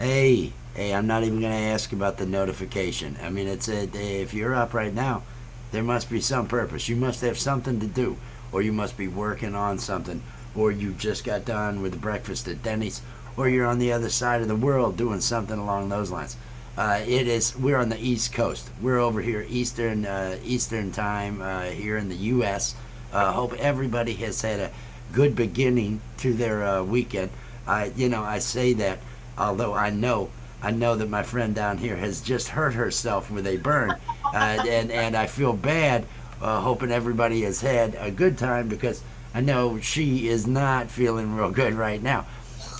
Hey, I'm not even going to ask about the notification. I mean, if you're up right now, there must be some purpose. You must have something to do, or you must be working on something, or you just got done with breakfast at Denny's, or you're on the other side of the world doing something along those lines. We're on the East Coast. We're over here Eastern time here in the U.S. Hope everybody has had a good beginning to their weekend. I say that, although I know that my friend down here has just hurt herself with a burn, and I feel bad. Hoping everybody has had a good time because I know she is not feeling real good right now.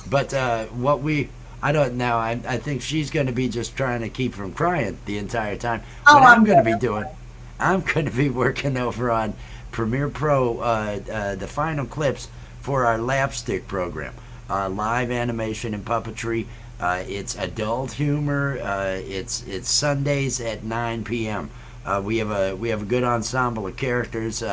But I don't know. I think she's going to be just trying to keep from crying the entire time. Oh, What I'm I'm going to good. be I'm doing, good. I'm going to be working over on Premiere Pro, the final clips for our LAPStick program, live animation and puppetry. It's adult humor. It's Sundays at 9 p.m. We have a good ensemble of characters.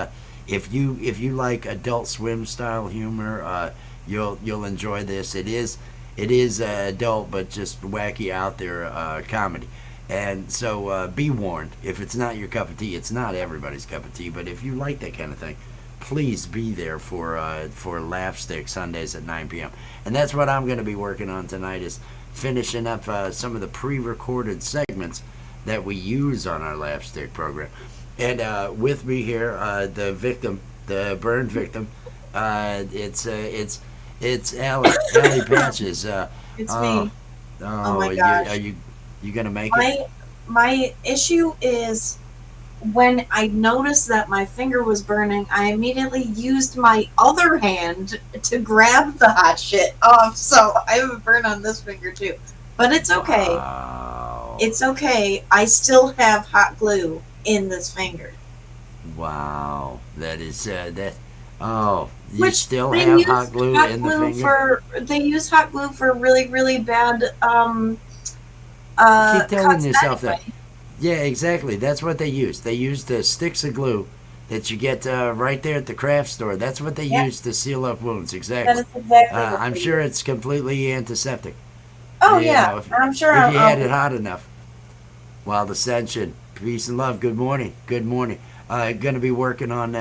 If you like Adult Swim style humor, you'll enjoy this. It is adult, but just wacky out there comedy. And so be warned, if it's not your cup of tea, it's not everybody's cup of tea. But if you like that kind of thing, please be there for Lapstick Sundays at 9 p.m. And that's what I'm going to be working on tonight is finishing up some of the pre-recorded segments that we use on our Lapstick program. And with me here, the victim, the burn victim, it's Allie Patches. It's Oh, me. Oh oh, my are gosh. you gonna make it? My my issue is when I noticed that my finger was burning, I immediately used my other hand to grab the hot shit off. So I have a burn on this finger too. But it's okay. Wow. It's okay. I still have hot glue in this finger. Wow, that is that. Oh, you Which still have hot glue in the finger? they use hot glue for really, really bad You keep telling cuts yourself that. anyway. Yeah, exactly. That's what they use. They use the sticks of glue that you get right there at the craft store. That's what they Yeah, use to seal up wounds. that Exactly. is exactly what I'm they sure use. it's completely antiseptic. Oh You yeah, know, I'm sure. if you had it hot enough. Wild Ascension, peace and love. Good morning. Good morning. Going to be working on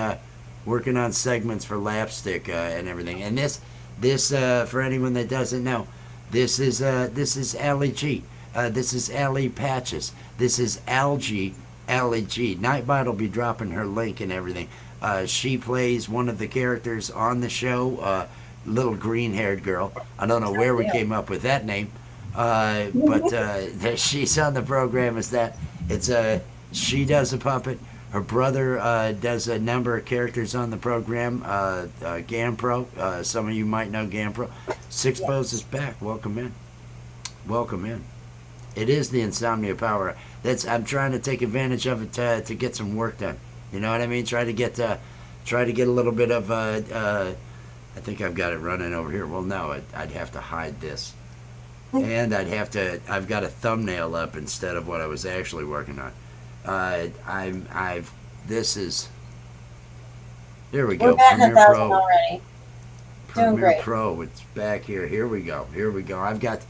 segments for Lapstick and everything. And this for anyone that doesn't know, this is Ali G. This is Ali Patches. This is Algie Ali G. Nightbot will be dropping her link and everything. She plays one of the characters on the show, little green-haired girl. I don't know where we Yeah. came up with that name, but she's on the program as that. It's she does a puppet. Her brother does a number of characters on the program. Gampro, some of you might know Gampro. Six Bows is Yes. back. Welcome in. Welcome in. It is the insomnia power. I'm trying to take advantage of it to get some work done. You know what I mean? Try to get a little bit of. I think I've got it running over here. Well, no, I'd have to hide this, and I've got a thumbnail up instead of what I was actually working on. I've this is Here we We're go. batting a Premiere thousand Pro. already. Doing Premiere great. Pro. It's back here. Here we go. Here we go. I've got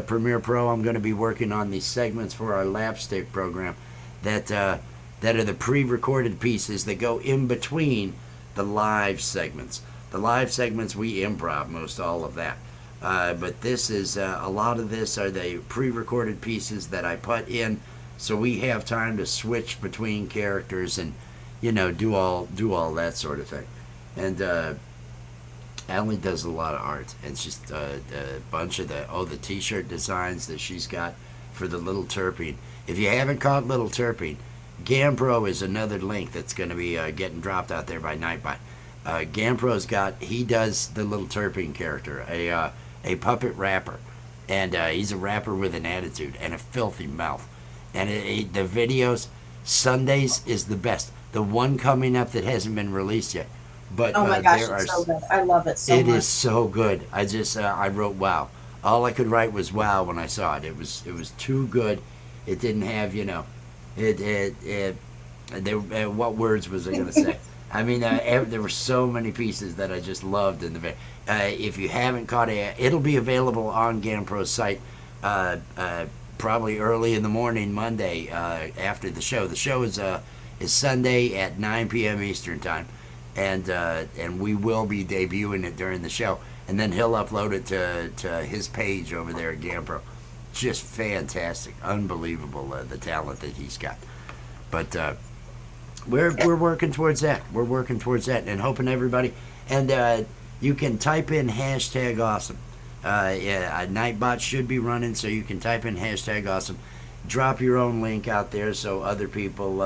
Premiere Pro. I'm going to be working on these segments for our Lapstick program that are the pre-recorded pieces that go in between the live segments. The live segments we improv most all of that. But this is a lot of this are the pre-recorded pieces that I put in, so we have time to switch between characters and do all that sort of thing. And Allie does a lot of art, and she's a bunch of the T-shirt designs that she's got for the Little Terpene. If you haven't caught Little Terpene, Gampro is another link that's going to be getting dropped out there by Nightbot. He does the Little Terpene character, a puppet rapper, and he's a rapper with an attitude and a filthy mouth. And the videos, Sundays is the best. The one coming up that hasn't been released yet, but Oh my gosh, there are it's so good. I love it so it is much. so good. I wrote wow. All I could write was wow when I saw it. It was too good. It didn't have it. What words was I gonna say? I mean, there were so many pieces that I just loved in the video. If you haven't caught it, it'll be available on GamPro's site probably early in the morning Monday after the show. The show is Sunday at 9 p.m. Eastern time, and we will be debuting it during the show, and then he'll upload it to his page over there at GamPro. Just fantastic, unbelievable the talent that he's got. But we're working towards that. We're working towards that, and hoping everybody. And you can type in hashtag awesome. Yeah, Nightbot should be running, so you can type in hashtag awesome. Drop your own link out there so other people,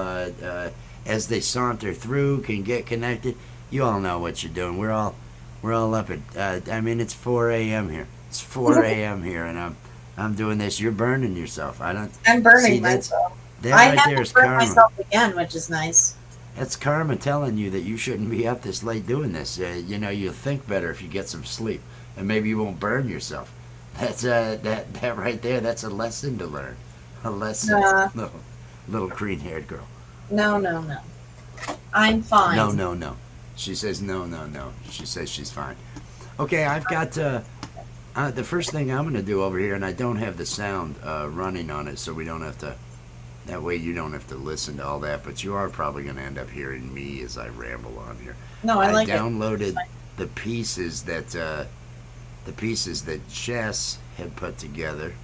as they saunter through, can get connected. You all know what you're doing. We're all up at. I mean, it's 4 a.m. here. It's 4 a.m. here, and I'm doing this. You're burning yourself. I'm burning myself. That I right have there to is burn karma. myself again, which is nice. That's karma telling you that you shouldn't be up this late doing this. You'll think better if you get some sleep, and maybe you won't burn yourself. That's that right there. That's a lesson to learn. A lesson, little green-haired girl. No. I'm fine. No. She says no. She says she's fine. Okay, I've got the first thing I'm going to do over here, and I don't have the sound running on it, so we don't have to. That way you don't have to listen to all that, but you are probably going to end up hearing me as I ramble on here. No, I like downloaded it. the pieces that Jess had put together.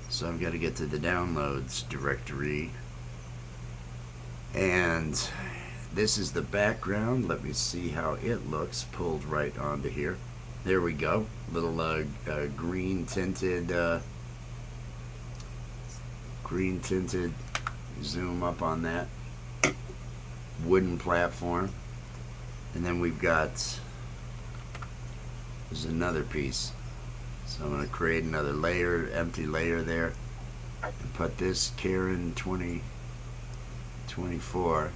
So I've got to get to the downloads directory. And this is the background. Let me see how it looks pulled right onto here. There we go. Little green tinted zoom up on that wooden platform, and then we've got there's another piece, so I'm going to create another layer, empty layer there, and put this Karen 2024,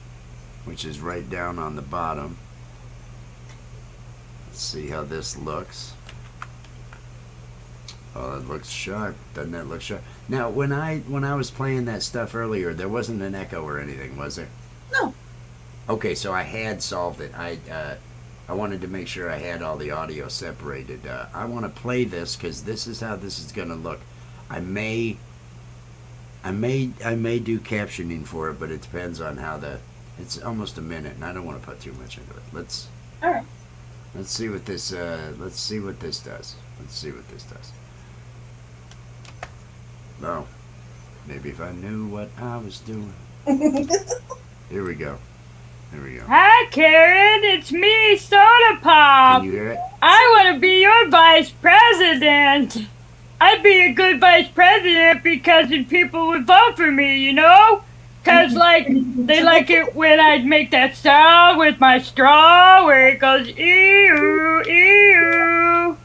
which is right down on the bottom. Let's see how this looks. Oh, that looks sharp. Doesn't that look sharp? Now, when I was playing that stuff earlier, there wasn't an echo or anything, was there? No. Okay, so I had solved it. I wanted to make sure I had all the audio separated. I want to play this because this is how this is going to look. I may do captioning for it, but it depends on how it's almost a minute, and I don't want to put too much into it. All right. Let's see what this does. Let's see what this does. Oh, maybe if I knew what I was doing. Here we go. Hi, Karen. It's me, Soda Pop. Can you hear it? I want to be your vice president. I'd be a good vice president because then people would vote for me, you know? Because, they like it when I make that sound with my straw where it goes, ew, ew.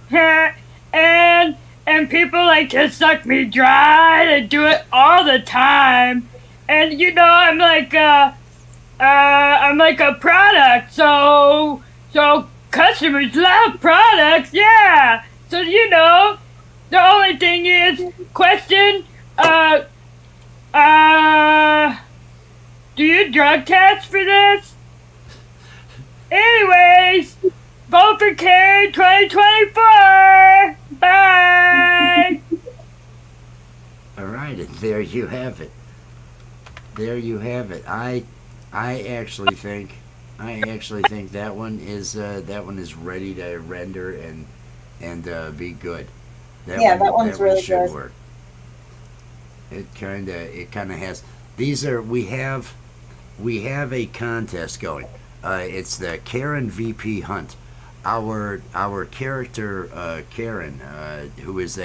And people like to suck me dry. They do it all the time. And, I'm like a product, so customers love products, yeah. So, the only thing is, question, do you drug test for this? Anyways, vote for Karen 2024. Bye. All right, and there you have it. I actually think that one is ready to render and be good. That one's really should good. Work. It kind of has. We have a contest going. It's the Karen VP Hunt. Our character Karen, who is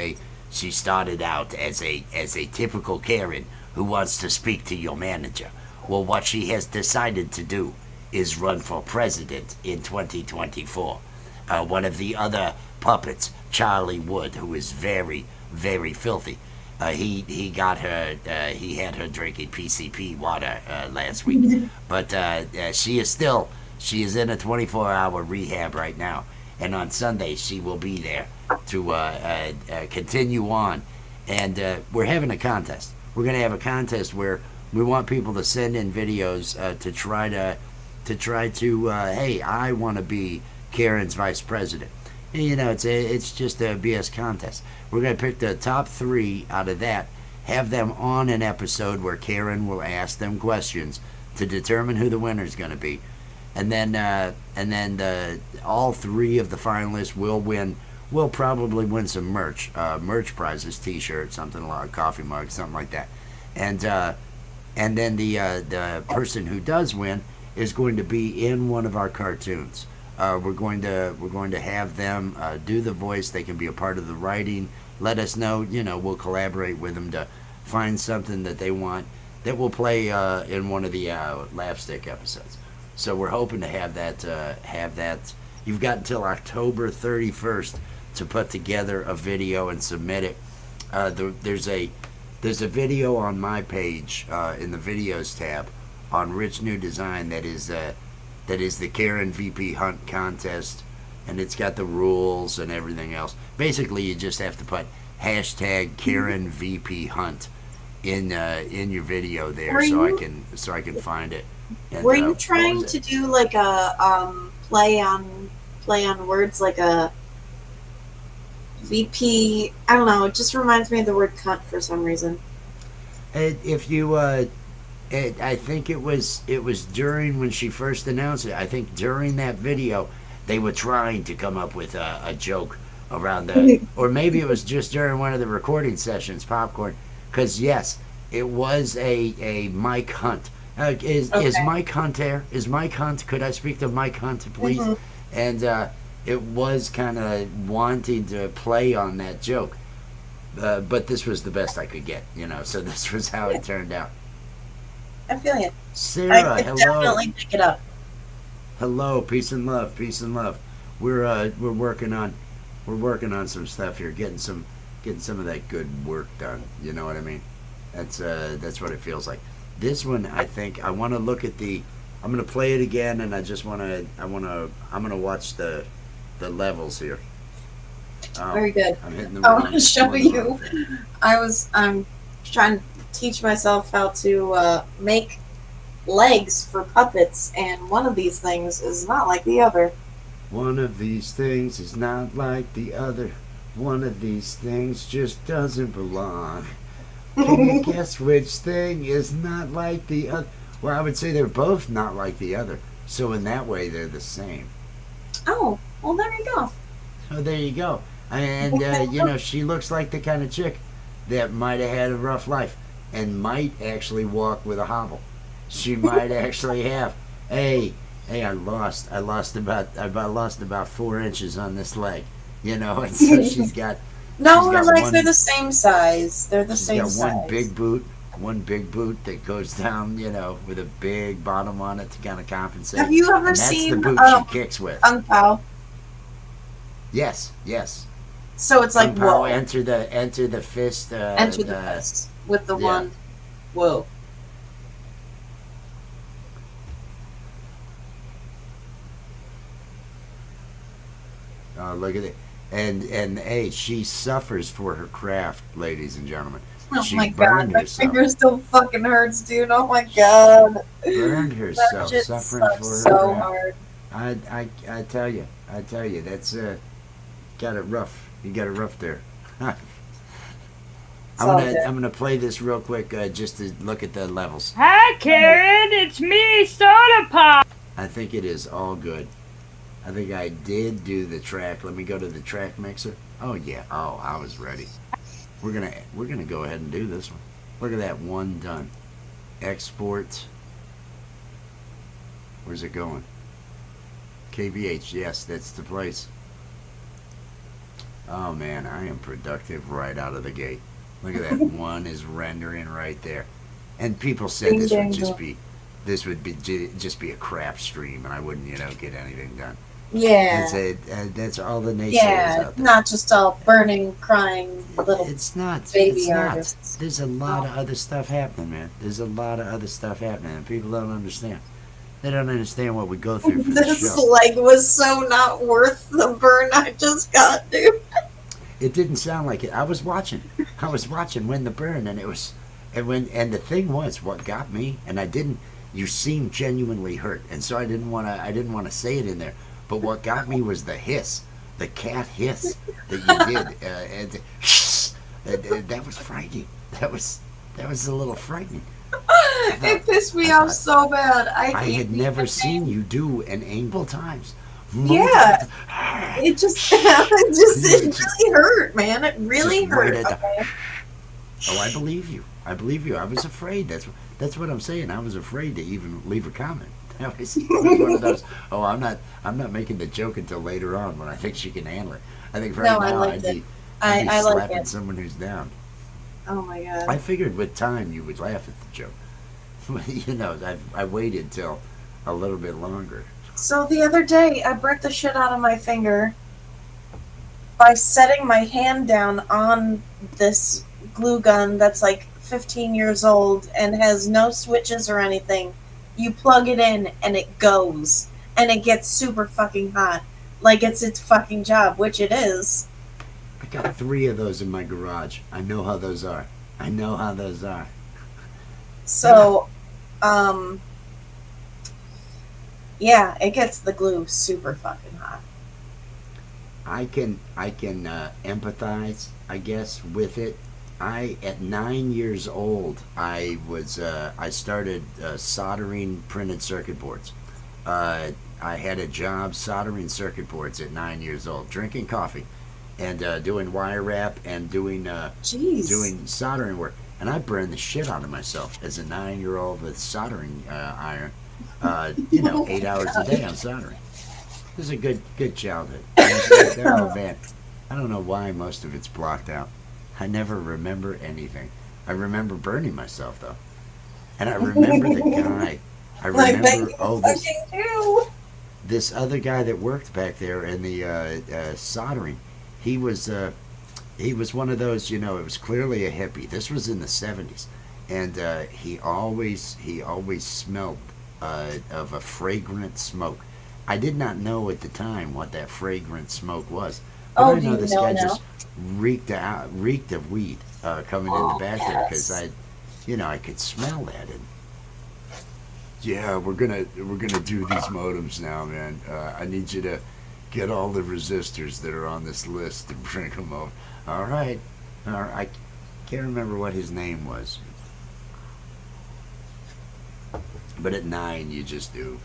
she started out as a typical Karen who wants to speak to your manager. Well, what she has decided to do is run for president in 2024. One of the other puppets, Charlie Wood, who is very, very filthy. He got her. He had her drinking PCP water last week, but she is in a 24-hour rehab right now, and on Sunday she will be there to continue on, and we're having a contest. We're going to have a contest where we want people to send in videos to try to to try to, hey, I want to be Karen's vice president. You know, it's just a BS contest. We're going to pick the top 3 out of that, have them on an episode where Karen will ask them questions to determine who the winner is going to be. And then all 3 of the finalists will win. We'll probably win some merch prizes, T-shirts, something like a coffee mug, something like that. And then the person who does win is going to be in one of our cartoons. We're going to have them do the voice. They can be a part of the writing. Let us know. You know, we'll collaborate with them to find something that they want that will play in one of the LAPStick episodes. So we're hoping to have that. You've got until October 31st to put together a video and submit it. There's a video on my page in the videos tab on Rich New Design that is the Karen VP Hunt contest, and it's got the rules and everything else. Basically, you just have to put hashtag Karen VP Hunt in your video there, so I can find it. And, were you trying to do like a play on words, like a VP? I don't know. It just reminds me of the word cunt for some reason. If you, I think it was during when she first announced it. I think during that video, they were trying to come up with a joke around that, or maybe it was just during one of the recording sessions, Popcorn. Because yes, it was a Mike Hunt. Is Mike Hunt there? Is Mike Hunt? Could I speak to Mike Hunt, please? Mm-hmm. And it was kind of wanting to play on that joke, but this was the best I could get, you know. So this was how it turned out. I feel you. Sarah, I hello. definitely pick it up. Hello, peace and love, peace and love. We're working on some stuff here, getting some of that good work done. You know what I mean? That's what it feels like. This one, I think I want to look at I'm going to play it again, and I'm going to watch the levels here. Oh, very good. I'm hitting the I wrong want to show one. you. I'm trying to teach myself how to make legs for puppets, and one of these things is not like the other. One of these things is not like the other. One of these things just doesn't belong. Can you guess which thing is not like the other? Well, I would say they're both not like the other. So in that way, they're the same. Oh, well, there you go. So there you go. And, you know, she looks like the kind of chick that might have had a rough life and might actually walk with a hobble. She might actually have. Hey, I lost about 4 inches on this leg. You know, and so she's got... No, her legs are the same size. They're the same size. She's got one big boot that goes down, you know, with a big bottom on it to kind of compensate. Have you ever seen the boot she kicks with? Kung Pao? Yes. So it's like, Kung Pao, whoa. enter the fist. Enter the fist with the one. Whoa. Oh, look at it. And hey, she suffers for her craft, ladies and gentlemen. Oh she my god, my herself. finger still fucking hurts, dude. Oh my god. Burned herself, that suffering for her so craft. hard. I tell you, that's got it rough. You got it rough there. I'm gonna play this real quick just to look at the levels. Hi, Karen. It's me, Soda Pop. I think it is all good. I think I did do the track. Let me go to the track mixer. Oh yeah. Oh, I was ready. We're gonna go ahead and do this one. Look at that one done. Export. Where's it going? KVH. Yes, that's the place. Oh man, I am productive right out of the gate. Look at that. One is rendering right there. And people said this would just be a crap stream, and I wouldn't, get anything done. Yeah. That's all the naysayers out there. Not just all burning, crying little baby artists. There's a lot of other stuff happening, man. There's a lot of other stuff happening, and people don't understand. They don't understand what we go through for this show. This leg was so not worth the burn I just got, dude. It didn't sound like it. I was watching when the burn, and it was, and the thing was, what got me, and I didn't, You seem genuinely hurt, and so I didn't want to say it in there. But what got me was the hiss, the cat hiss that you did, and that was frightening. That was a little frightening. It pissed me off so bad. I had never seen you do an angle times. Yeah. It just it really hurt, man. It really Just right hurt. at the- Okay. Oh, I believe you. I believe you. I was afraid. That's what I'm saying. I was afraid to even leave a comment. That was one of those. Oh, I'm not making the joke until later on when I think she can handle it. I think right No, I now liked I'd it. be I like slapping it. someone who's down. Oh my god. I figured with time you would laugh at the joke. You know, I waited till a little bit longer. So the other day, I burnt the shit out of my finger by setting my hand down on this glue gun that's like 15 years old and has no switches or anything. You plug it in and it goes. And it gets super fucking hot. Like it's its fucking job, which it is. I got 3 of those in my garage. I know how those are. So, yeah, it gets the glue super fucking hot. I can empathize, I guess, with it. At 9 years old, I started soldering printed circuit boards. I had a job soldering circuit boards at 9 years old, drinking coffee, and doing wire wrap and doing Jeez. soldering work. And I burned the shit out of myself as a 9-year-old with soldering iron. 8 hours a day on soldering. It was a good childhood. Oh man, I don't know why most of it's blocked out. I never remember anything. I remember burning myself though, and I remember the guy. I remember this other guy that worked back there in the soldering. He was one of those. It was clearly a hippie. This was in the '70s, and he always smelled of a fragrant smoke. I did not know at the time what that fragrant smoke was. But I know this guy just reeked of weed coming in the back there because I could smell that. And yeah, we're gonna do these modems now, man. I need you to get all the resistors that are on this list and bring them over. All right. I can't remember what his name was. But at 9, you just do.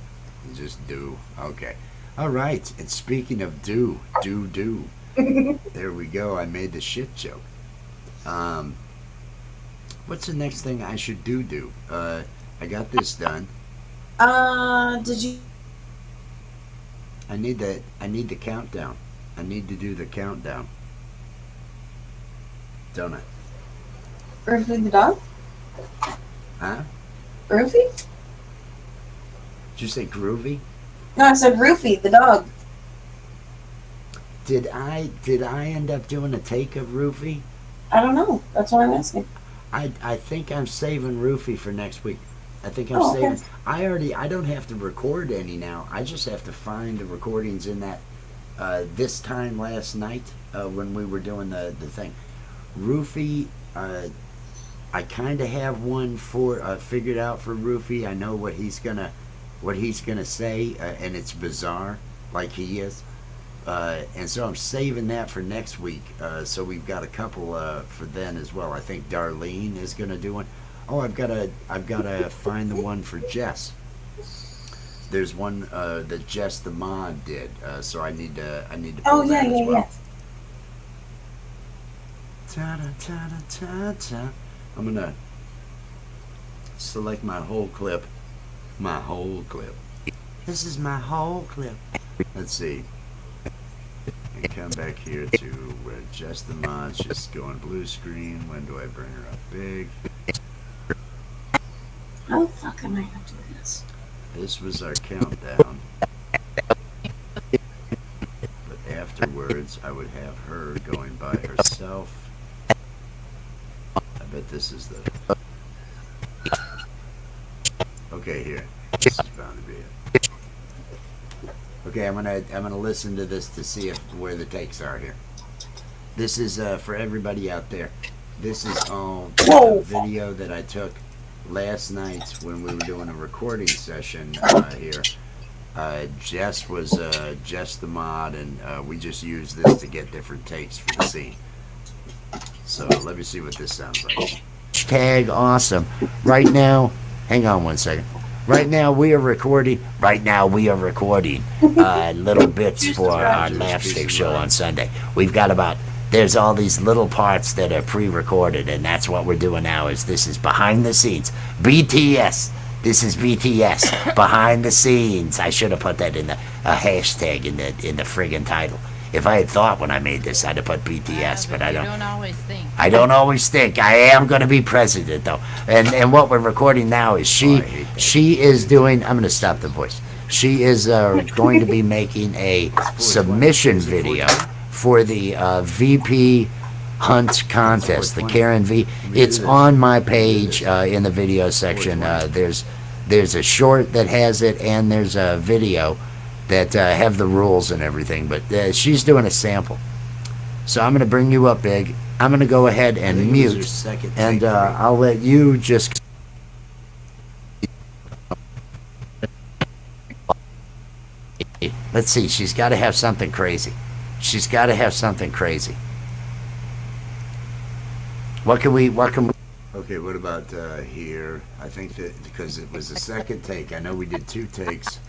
Okay. All right. And speaking of do. There we go. I made the shit joke. What's the next thing I should do? I got this done. Did you? I need the countdown. I need to do the countdown. Don't I? Roofy the dog? Huh? Roofy? Did you say groovy? No, I said Roofy the dog. Did I end up doing a take of Roofy? I don't know. That's what I'm asking. I think I'm saving Roofy for next week. I think I'm Okay. saving. I don't have to record any now. I just have to find the recordings in that this time last night when we were doing the thing. Roofy, I kind of have one figured out for Roofy. I know what he's gonna say, and it's bizarre, like he is. And so I'm saving that for next week. So we've got a couple for then as well. I think Darlene is gonna do one. Oh, I've gotta find the one for Jess. There's one that Jess the mod did. So I need to pull that as well. Ta-da-ta-da-ta-ta. I'm gonna select my whole clip. This is my whole clip. Let's see. And come back here to where just the mod's just going blue screen. When do I bring her up big? How the fuck am I gonna do this? This was our countdown. But afterwards, I would have her going by herself. I bet this is the... Okay, here. This is bound to be it. Okay, I'm gonna listen to this to see where the takes are here. This is for everybody out there. This is a video that I took last night when we were doing a recording session here, Jess was Jess the mod, and we just used this to get different takes for the scene. So let me see what this sounds like. Tag awesome. Right now, hang on one second. Right now we are recording. Little bits for our LAPStick show on Sunday. We've got about. There's all these little parts that are pre-recorded, and that's what we're doing now. This is behind the scenes. BTS. This is BTS behind the scenes. I should have put that in a hashtag in the friggin' title. If I had thought when I made this, I'd have put BTS, but I don't. You don't always think. I don't always think. I am going to be president, though. And what we're recording now is she is doing. I'm going to stop the voice. She is going to be making a submission video for the VP Hunt contest, the Karen V. It's on my page in the video section. There's a short that has it, and there's a video that have the rules and everything. But she's doing a sample. So I'm going to bring you up, Big. I'm going to go ahead and mute, and I'll let you just... Let's see, she's got to have something crazy. She's got to have something crazy. What can we... Okay, what about here? I think that because it was the second take. I know we did 2 takes.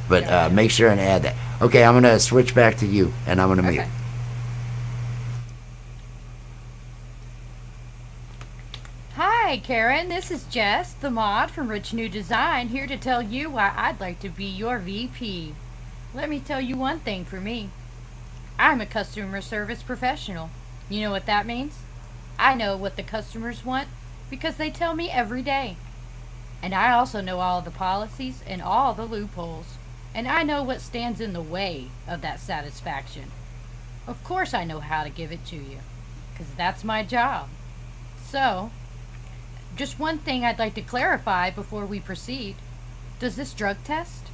But make sure and add that. Okay, I'm going to switch back to you, and I'm going to mute. Hi, Karen. This is Jess, the mod from Rich New Design, here to tell you why I'd like to be your VP. Let me tell you one thing for me. I'm a customer service professional. You know what that means? I know what the customers want because they tell me every day. And I also know all the policies and all the loopholes. And I know what stands in the way of that satisfaction. Of course I know how to give it to you, because that's my job. So, just one thing I'd like to clarify before we proceed. Does this drug test?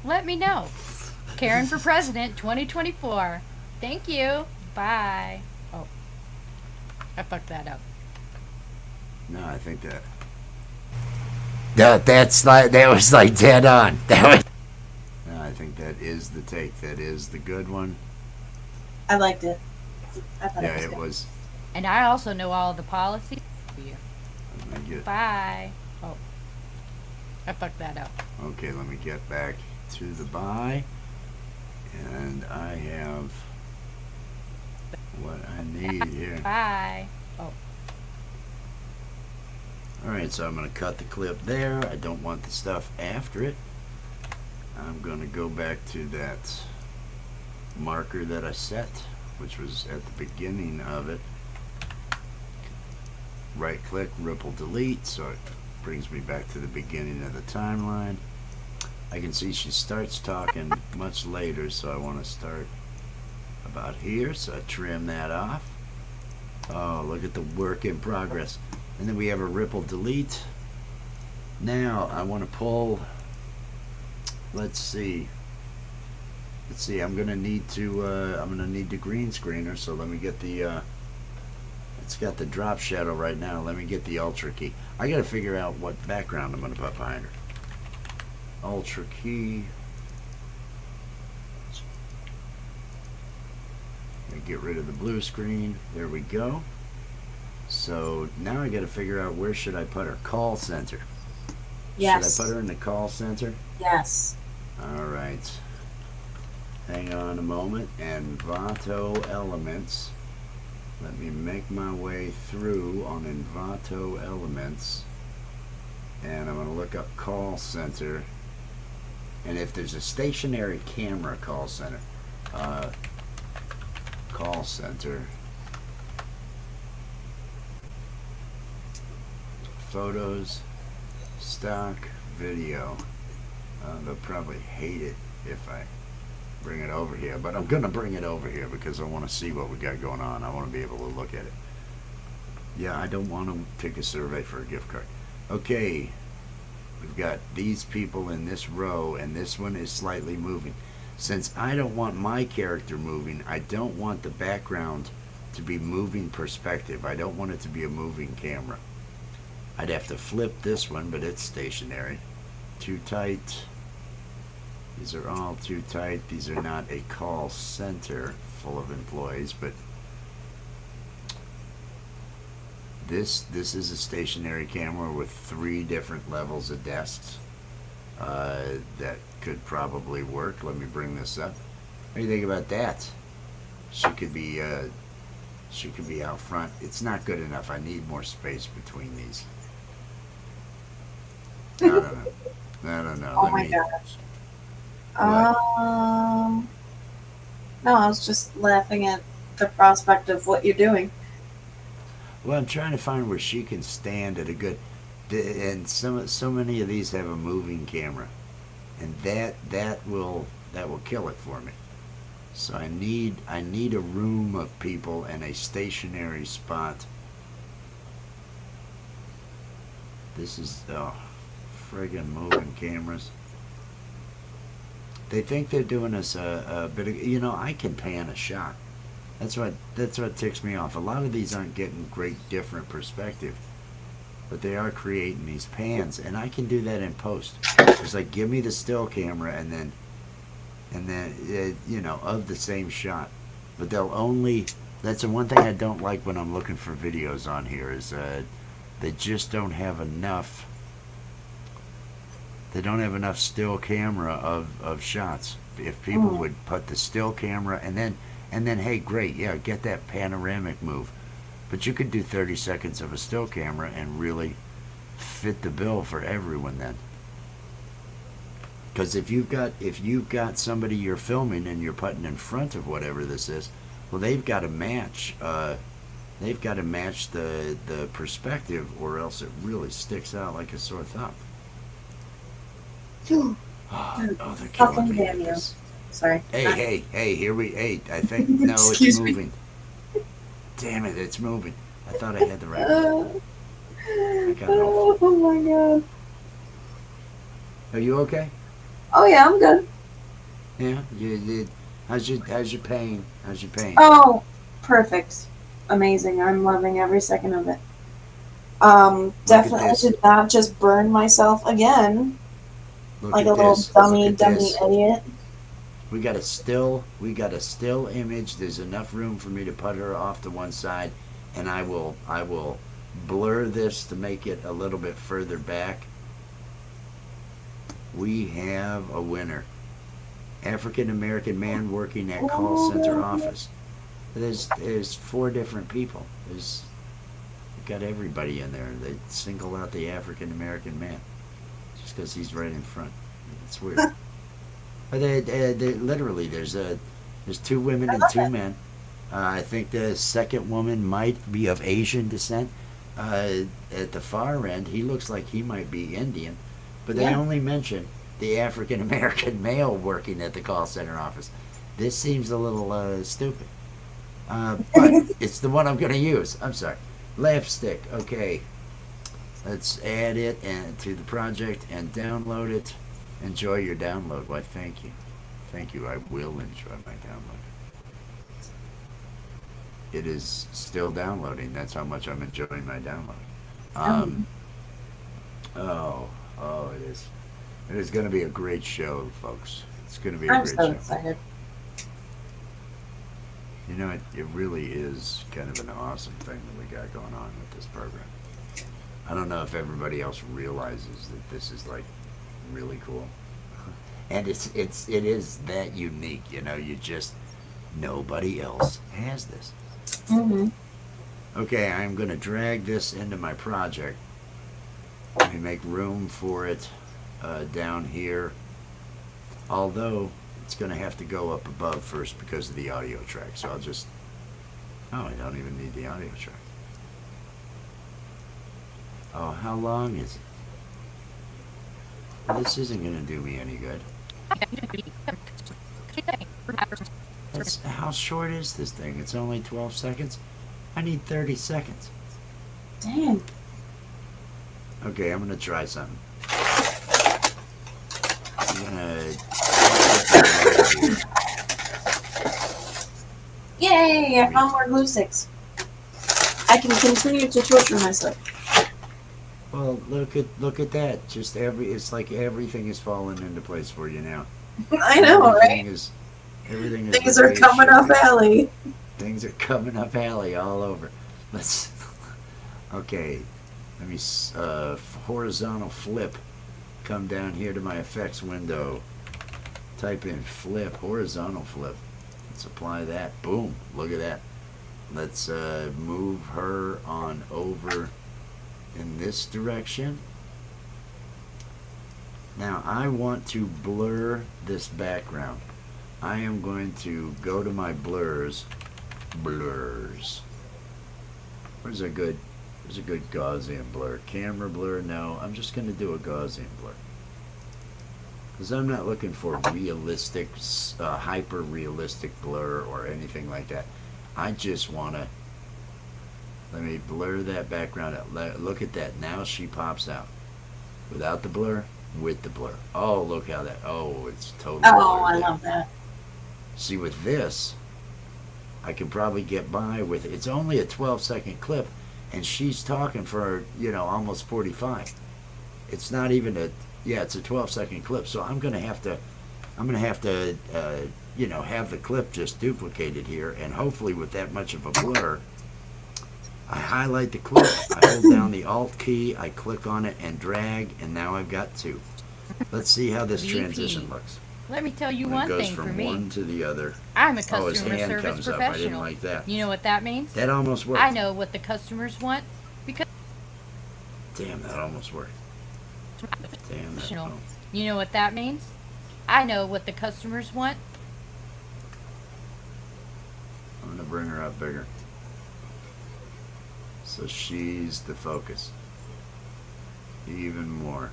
Let me know. Karen for President 2024. Thank you. Bye. Oh, I fucked that up. No, I think that... That was like dead on. No, I think that is the take. That is the good one. I liked it. I thought Yeah, it was it good. was. And I also know all the policies. Bye. Oh, I fucked that up. Okay, let me get back to the buy. And I have what I need here. Bye. Oh. Alright, so I'm going to cut the clip there. I don't want the stuff after it. I'm going to go back to that marker that I set, which was at the beginning of it. Right click, ripple delete, so it brings me back to the beginning of the timeline. I can see she starts talking much later, so I want to start about here, so I trim that off. Oh, look at the work in progress. And then we have a ripple delete. Now I want to pull, let's see, I'm gonna need the green screener, so let me get the it's got the drop shadow right now. Let me get the ultra key. I gotta figure out what background I'm gonna put behind her. Ultra key. Get rid of the blue screen. There we go. So now I gotta figure out where should I put her. Call center. Yes. Should I put her in the call center? Yes. Alright. Hang on a moment. Envato elements. Let me make my way through on Envato elements. And I'm going to look up call center. And if there's a stationary camera call center, photos, stock, video. They'll probably hate it if I bring it over here, but I'm gonna bring it over here because I want to see what we got going on. I want to be able to look at it. Yeah, I don't want to take a survey for a gift card. Okay, we've got these people in this row, and this one is slightly moving. Since I don't want my character moving, I don't want the background to be moving perspective. I don't want it to be a moving camera. I'd have to flip this one, but it's stationary. Too tight. These are all too tight. These are not a call center full of employees, but this is a stationary camera with 3 different levels of desks. That could probably work. Let me bring this up. What do you think about that? She could be out front. It's not good enough. I need more space between these. I don't know. Oh my gosh. No, I was just laughing at the prospect of what you're doing. Well, I'm trying to find where she can stand at a good, and so many of these have a moving camera, and that will kill it for me. So I need a room of people and a stationary spot. This is friggin' moving cameras. They think they're doing us a bit of, I can pan a shot. That's what ticks me off. A lot of these aren't getting great different perspective, but they are creating these pans, and I can do that in post. It's like, give me the still camera and then of the same shot. But they'll only, that's the one thing I don't like when I'm looking for videos on here is they just don't have enough. They don't have enough still camera of shots. If people would put the still camera and then hey, great, yeah, get that panoramic move. But you could do 30 seconds of a still camera and really fit the bill for everyone then. Because if you've got somebody you're filming and you're putting in front of whatever this is, well, they've got to match. They've got to match the perspective, or else it really sticks out like a sore thumb. Oh, they're killing me with this. Sorry. Hey, I think, no, it's moving. Damn it, it's moving. I thought I had the right one. I got it off. Oh my god. Are you okay? Oh yeah, I'm good. Yeah, you did. How's your pain? How's your pain? Oh, perfect. Amazing. I'm loving every second of it. Definitely did not just burn myself again. Look like at a little this. dummy Look at this. idiot. We got a still image. There's enough room for me to put her off to one side, and I will blur this to make it a little bit further back. We have a winner. African American man working at call center office. There's 4 different people. We've got everybody in there. They single out the African American man just because he's right in front. It's weird. But they literally there's 2 women and 2 men. I think the second woman might be of Asian descent. At the far end, he looks like he might be Indian, but they only mention the African American male working at the call center office. This seems a little stupid, but it's the one I'm going to use. I'm sorry. LAPStick. Okay, let's add it to the project and download it. Enjoy your download. Why, thank you. Thank you. I will enjoy my download. It is still downloading. That's how much I'm enjoying my download. It is. It is going to be a great show, folks. It's going to be a great show. I'm so excited. You know, it really is kind of an awesome thing that we got going on with this program. I don't know if everybody else realizes that this is like really cool, and it is that unique. Nobody else has this. Okay, I'm going to drag this into my project. Let me make room for it down here. Although it's going to have to go up above first because of the audio track. So I'll just... Oh, I don't even need the audio track. Oh, how long is it? This isn't going to do me any good. How short is this thing? It's only 12 seconds? I need 30 seconds. Damn. Okay, I'm going to try something. I'm going to... Yay! I found more glue sticks. I can continue to torture myself. Well, look at that. Just it's like everything is falling into place for you now. I know, Everything right? is everything is Things the are way it coming should up be. alley. Things are coming up alley all over. Let's okay. Let me horizontal flip. Come down here to my effects window. Type in flip, horizontal flip. Let's apply that. Boom. Look at that. Let's move her on over in this direction. Now I want to blur this background. I am going to go to my blurs. Where's a good Gaussian blur? Camera blur? No, I'm just going to do a Gaussian blur. Because I'm not looking for realistic, hyper realistic blur or anything like that. I just want to, let me blur that background out. Look at that. Now she pops out. Without the blur, with the blur. Oh, look how that, oh, it's totally Oh, blurred I there. love that. See, with this, I can probably get by with, it's only a 12-second clip, and she's talking for, almost 45. It's not even it's a 12-second clip, so I'm gonna have to have the clip just duplicated here, and hopefully with that much of a blur, I highlight the clip, I hold down the Alt key, I click on it and drag, and now I've got two. Let's see how this VP. transition looks. Let me tell you When it one goes thing from for me. one to the other. I'm a Oh, his customer hand service comes up. I didn't professional. like that. You know what that means? That almost worked. I know what the customers want because Damn, that almost worked. Damn that. professional. Oh. You know what that means? I know what the customers want. I'm gonna bring her up bigger. So she's the focus. Even more.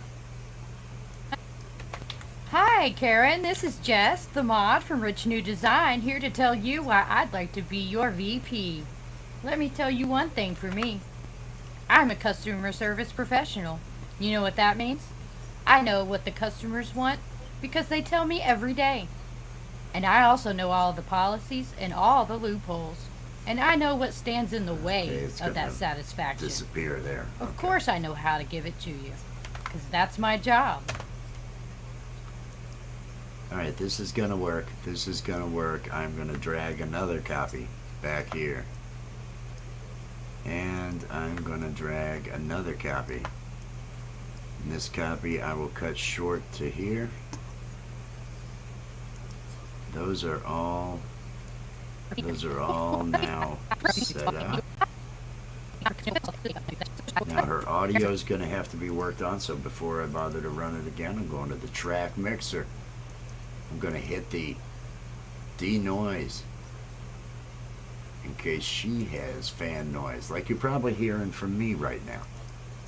Hi, Karen. This is Jess, the mod from Rich New Design, here to tell you why I'd like to be your VP. Let me tell you one thing for me. I'm a customer service professional. You know what that means? I know what the customers want because they tell me every day. And I also know all the policies and all the loopholes. And I know what stands in the way it's of that gonna satisfaction. Disappear there. Of Okay. course I know how to give it to you. Because that's my job. Alright, this is gonna work. This is gonna work. I'm gonna drag another copy back here. And I'm gonna drag another copy. And this copy I will cut short to here. Those are all now set up. Now her audio is going to have to be worked on, so before I bother to run it again, I'm going to the track mixer. I'm going to hit the denoise in case she has fan noise, like you're probably hearing from me right now.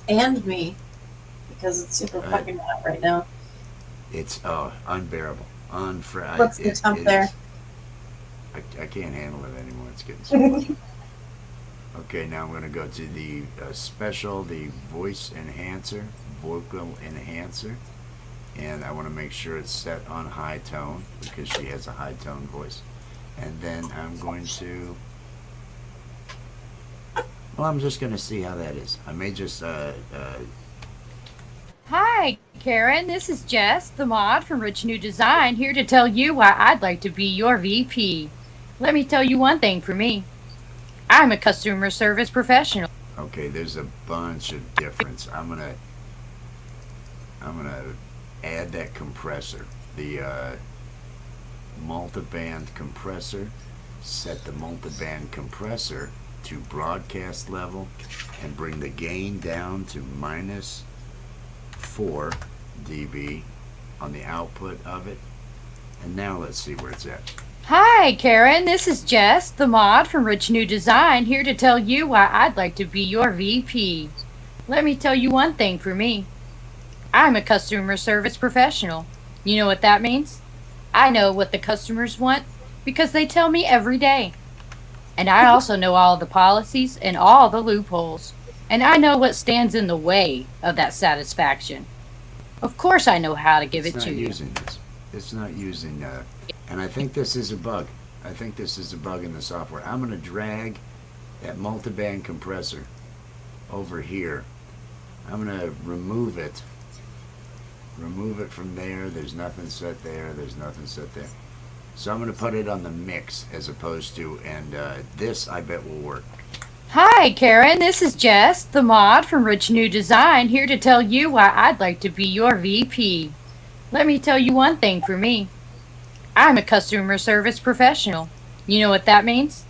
And me. Because it's super Right. fucking hot right now. It's unbearable. What's the temp there? I can't handle it anymore. It's getting so much. Okay, now I'm going to go to the special, the voice enhancer, vocal enhancer. And I want to make sure it's set on high tone because she has a high tone voice. And then I'm going to, well, I'm just going to see how that is. I may just, Hi, Karen. This is Jess, the mod from Rich New Design, here to tell you why I'd like to be your VP. Let me tell you one thing for me. I'm a customer service professional. okay, there's a bunch of difference. I'm gonna add that compressor, the multiband compressor. Set the multiband compressor to broadcast level and bring the gain down to -4 dB on the output of it. And now let's see where it's at. Hi, Karen. This is Jess, the mod from Rich New Design, here to tell you why I'd like to be your VP. Let me tell you one thing for me. I'm a customer service professional. You know what that means? I know what the customers want because they tell me every day. And I also know all the policies and all the loopholes. And I know what stands in the way of that satisfaction. Of course I know how to give It's it not to you. using this. It's not using, and I think this is a bug. I think this is a bug in the software. I'm going to drag that multiband compressor over here. I'm going to remove it. Remove it from there. There's nothing set there. There's nothing set there. So I'm going to put it on the mix as opposed to, and this I bet will work. Hi, Karen. This is Jess, the mod from Rich New Design, here to tell you why I'd like to be your VP. Let me tell you one thing for me. I'm a customer service professional. You know what that means?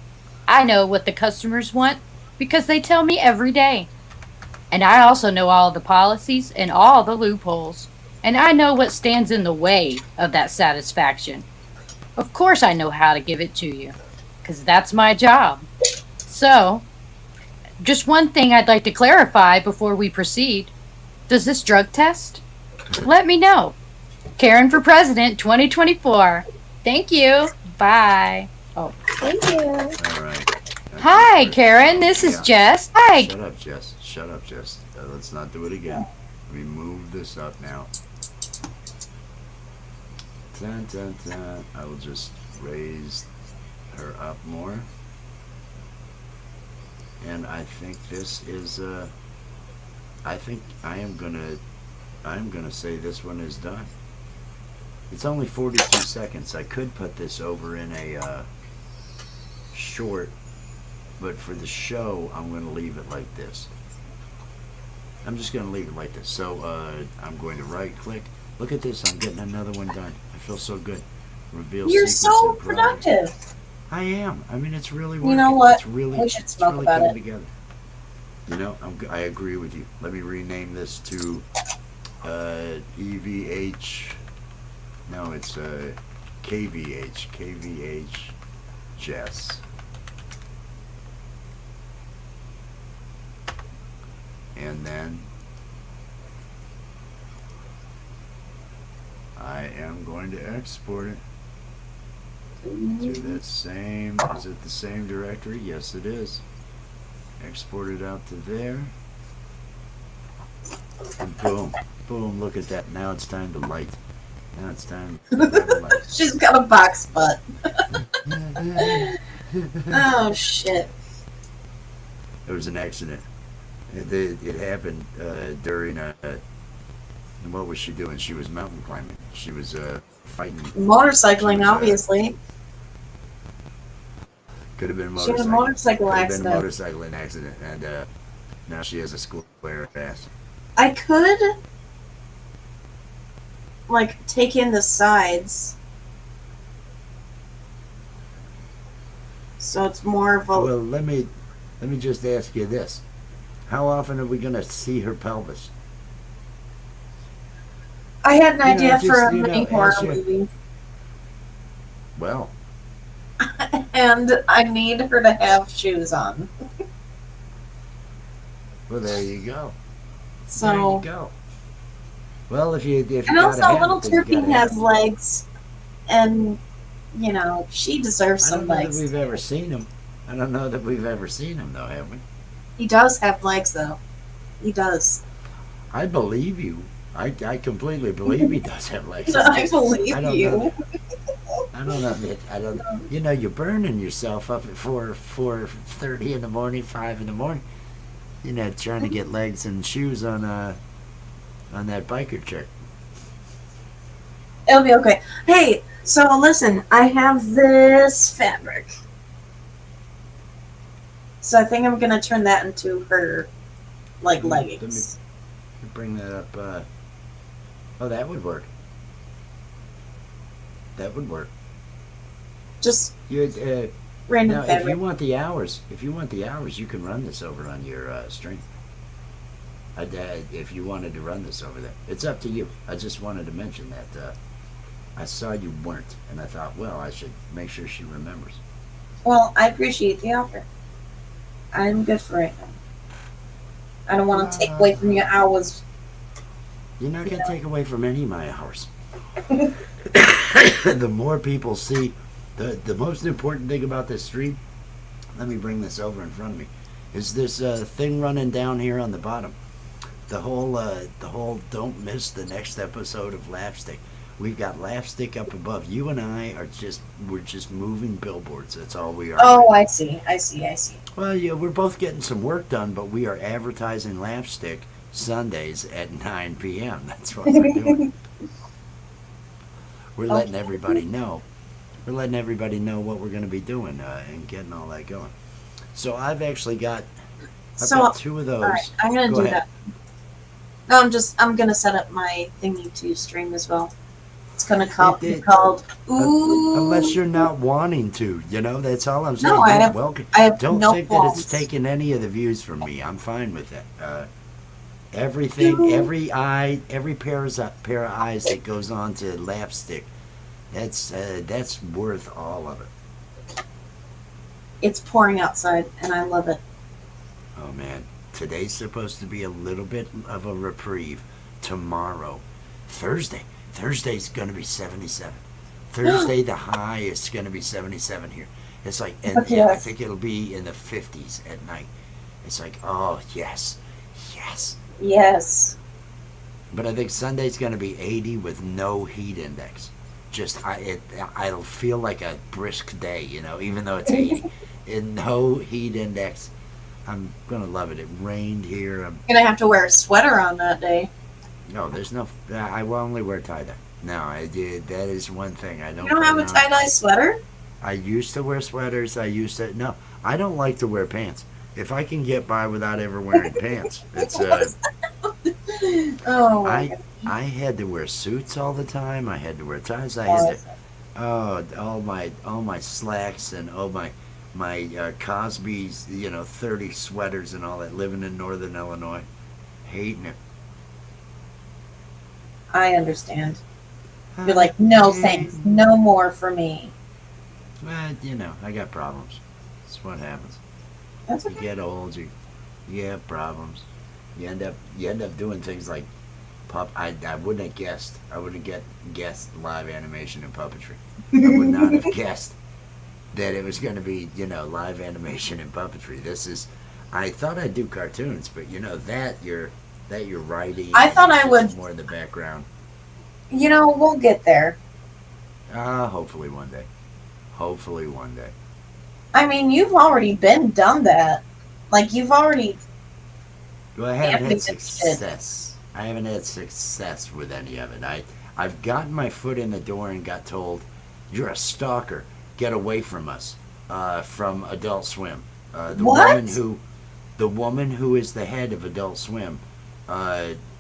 I know what the customers want because they tell me every day. And I also know all the policies and all the loopholes. And I know what stands in the way of that satisfaction. Of course I know how to give it to you, because that's my job. So, just one thing I'd like to clarify before we proceed. Does this drug test? Let me know. Karen for President 2024. Thank you. Bye. Oh. Thank you. All right. Hi, Karen. This is Jess. Hi. Shut up, Jess. Shut up, Jess. Let's not do it again. Let me move this up now. Dun, dun, dun. I will just raise her up more. And I think this is, I think I'm gonna say this one is done. It's only 42 seconds. I could put this over in a short, but for the show, I'm going to leave it like this. I'm just going to leave it like this. So I'm going to right click. Look at this. I'm getting another one done. I feel so good. Reveal You're sequence so in progress. productive. I am. I mean, it's really working. You know what? It's really, We should it's smoke really about coming it. together. You know, I agree with you. Let me rename this to EVH. No, it's KVH. KVH Jess. And then I am going to export it to that same, is it the same directory? Yes, it is. Export it out to there. And boom, boom, look at that. Now it's time to light. Now it's time to light. She's got a box butt. Oh, shit. There was an accident. It happened during what was she doing? She was mountain climbing. She was fighting. Motorcycling, She was, obviously. Could have been She had a motorcycle. motorcycle Could have been a accident. motorcycling accident, and now she has a square ass. I could, like, take in the sides. So it's more of a. Well, let me just ask you this: how often are we going to see her pelvis? I had an You know, idea for just, a you know, mini horror as you- movie, Well, and I need her to have shoes on. well, there you go. There So, you go. Well, if you and gotta also, have little it, then you Turkey gotta has have it. legs, and you know she deserves I some don't know that legs. we've ever seen him. I don't know that we've ever seen him, though, have we? He does have legs, though. He does. I believe you. I completely believe he does have legs. I believe I don't you. know. I don't know that. I don't. You know, you're burning yourself up at 4:30 in the morning, 5 in the morning. You know, trying to get legs and shoes on that biker chick. It'll be okay. Hey, so listen, I have this fabric. So I think I'm gonna turn that into her, like, Let me- leggings. Bring that up. Oh, that would work. That would work. Just You random now, if fabric. you want the hours, you can run this over on your stream. If you wanted to run this over there, it's up to you. I just wanted to mention that I saw you weren't, and I thought, well, I should make sure she remembers. Well, I appreciate the offer. I'm good for right now. I don't want to take away from your hours. You're not going to take away from any of my hours. The more people see, the most important thing about this stream, let me bring this over in front of me, is this thing running down here on the bottom. The whole don't miss the next episode of LAPStick. We've got LAPStick up above. You and I we're just moving billboards. That's all we are. Oh, I see. I see. I see. Well, yeah, we're both getting some work done, but we are advertising LAPStick Sundays at 9 p.m. That's what we're doing. We're letting everybody know. We're letting everybody know what we're going to be doing and getting all that going. So I've actually got, got two of those. All right, I'm gonna Go do ahead. that. No, I'm gonna set up my thingy to stream as well. It's gonna be called Ooh. Unless you're not wanting to, that's all I'm saying. No, I have Don't no think qualms. that it's taking any of the views from me. I'm fine with that. Everything, every pair of eyes that goes on to LAPStick, that's worth all of it. It's pouring outside, and I love it. Oh man, today's supposed to be a little bit of a reprieve. Tomorrow, Thursday's going to be 77. Thursday, the high is going to be 77 here. It's like, and I think it'll be in the 50s at night. It's like, oh yes. Yes. But I think Sunday's going to be 80 with no heat index. It'll feel like a brisk day, even though it's 80. And no heat index. I'm going to love it. It rained here. I'm going to have to wear a sweater on that day. No, there's no... I will only wear tie-dye. No, I did. That is one thing. I don't... You don't have a tie-dye sweater? I used to wear sweaters. No, I don't like to wear pants. If I can get by without ever wearing pants, it's oh. I had to wear suits all the time. I had to wear ties. I had to all my slacks and my Cosby's 30 sweaters and all that. Living in Northern Illinois, hating it. I understand. You're like, no thanks, no more for me. Well, I got problems. That's what happens. That's okay. You get old, you have problems. You end up doing things like I wouldn't have guessed. I wouldn't have guessed live animation and puppetry. I would not have guessed that it was going to be live animation and puppetry. I thought I'd do cartoons, but that you're writing. I thought I would more in the background. We'll get there. Hopefully one day. I mean, you've already done that. Like, you've already... Well, I haven't had success. I haven't had success with any of it. I've gotten my foot in the door and got told, "You're a stalker. Get away from us." From Adult Swim. What? The woman who is the head of Adult Swim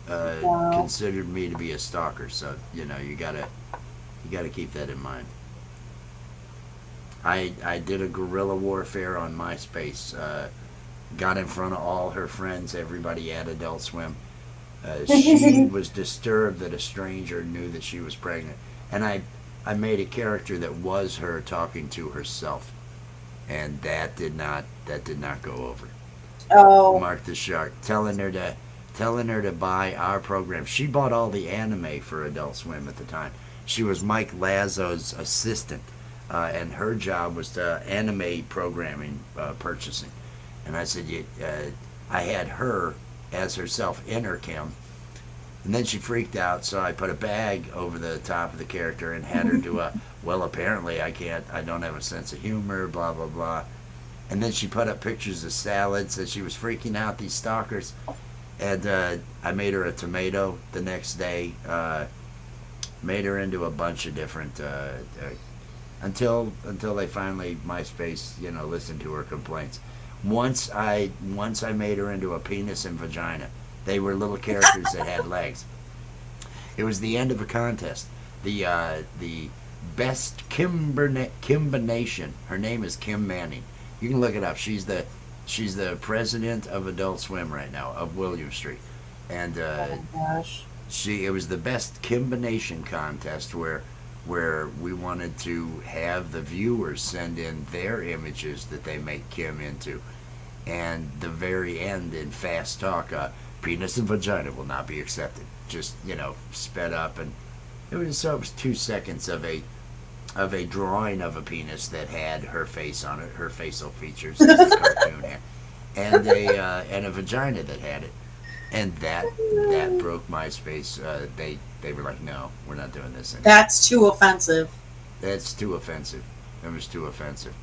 considered me to be a stalker. So you gotta keep that in mind. I did a guerrilla warfare on MySpace. Got in front of all her friends, everybody at Adult Swim. She was disturbed that a stranger knew that she was pregnant, and I made a character that was her talking to herself, and that did not go over. Oh. Mark the Shark, telling her to buy our program. She bought all the anime for Adult Swim at the time. She was Mike Lazo's assistant, and her job was to anime programming purchasing. And I said, I had her as herself in her Kim. And then she freaked out, so I put a bag over the top of the character and had her do well, apparently I don't have a sense of humor, blah, blah, blah. And then she put up pictures of salads, and she was freaking out, these stalkers. And I made her a tomato the next day, made her into a bunch of different, until they finally, MySpace, listened to her complaints. Once I made her into a penis and vagina. They were little characters that had legs. It was the end of a contest. The best combination. Her name is Kim Manning. You can look it up. She's the president of Adult Swim right now of William Street, and oh my gosh. It was the best combination contest where we wanted to have the viewers send in their images that they make Kim into, and the very end in fast talk, penis and vagina will not be accepted. Just sped up, and it was 2 seconds of a drawing of a penis that had her face on it, her facial features as the cartoon had, and a vagina that had it. And that broke MySpace. They were like, no, we're not doing this anymore. That's too offensive. That's too offensive. It was too offensive.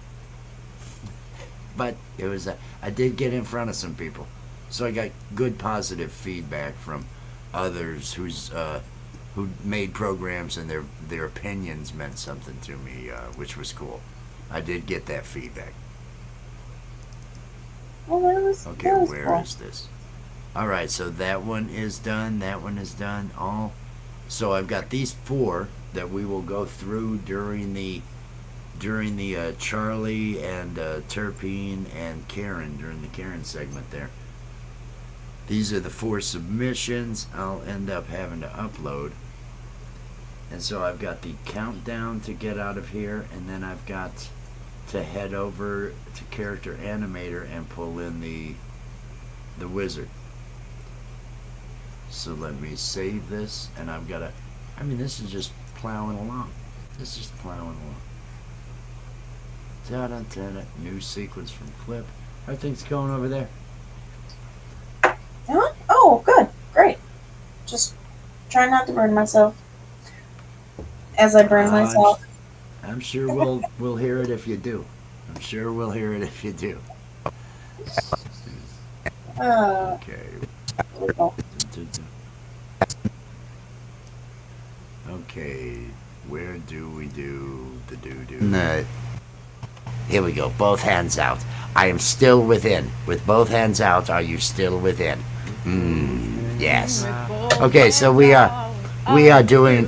But it was. I did get in front of some people, so I got good positive feedback from others who made programs, and their opinions meant something to me, which was cool. I did get that feedback. Well, that was Okay, that was where cool. is this? All right, so that one is done. That one is done. All. So I've got these 4 that we will go through during the Charlie and Terpene and Karen during the Karen segment there. These are the 4 submissions I'll end up having to upload. And so I've got the countdown to get out of here, and then I've got to head over to Character Animator and pull in the wizard. So let me save this, and I've got to, I mean, this is just plowing along. This is just plowing along. Ta-da, ta-da. New sequence from Clip. How are things going over there? Huh? Oh, good, great. Just try not to burn myself as I burn myself. I'm sure we'll hear it if you do. I'm sure we'll hear it if you do. Okay. Okay. Where do we do the doo-doo? No. Here we go. Both hands out. I am still within. With both hands out, are you still within? Yes. Okay, so we are doing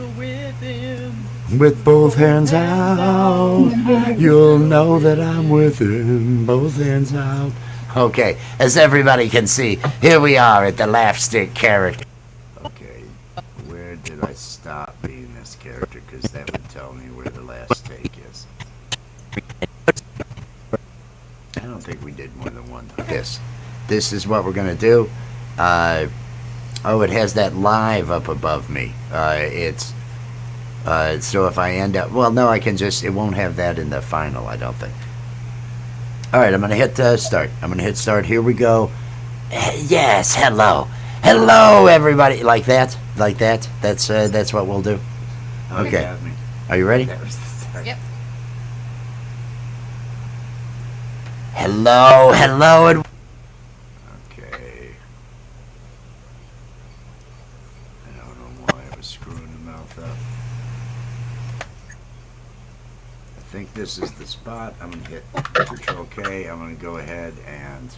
with both hands out. You'll know that I'm within. Both hands out. Okay, as everybody can see, here we are at the LAPStick character. Okay, where did I stop being this character? Because that would tell me where the last take is. I don't think we did more than one. This is what we're gonna do. Oh, it has that live up above me. It's so if I end up, well, no, I can just, it won't have that in the final, I don't think. All right, I'm gonna hit start. I'm gonna hit start. Here we go. Yes, hello, everybody. Like that. That's what we'll do. Okay. Are you ready? Yep. Hello, and okay. I don't know why I was screwing the mouth up. I think this is the spot. I'm gonna hit Control K. I'm gonna go ahead and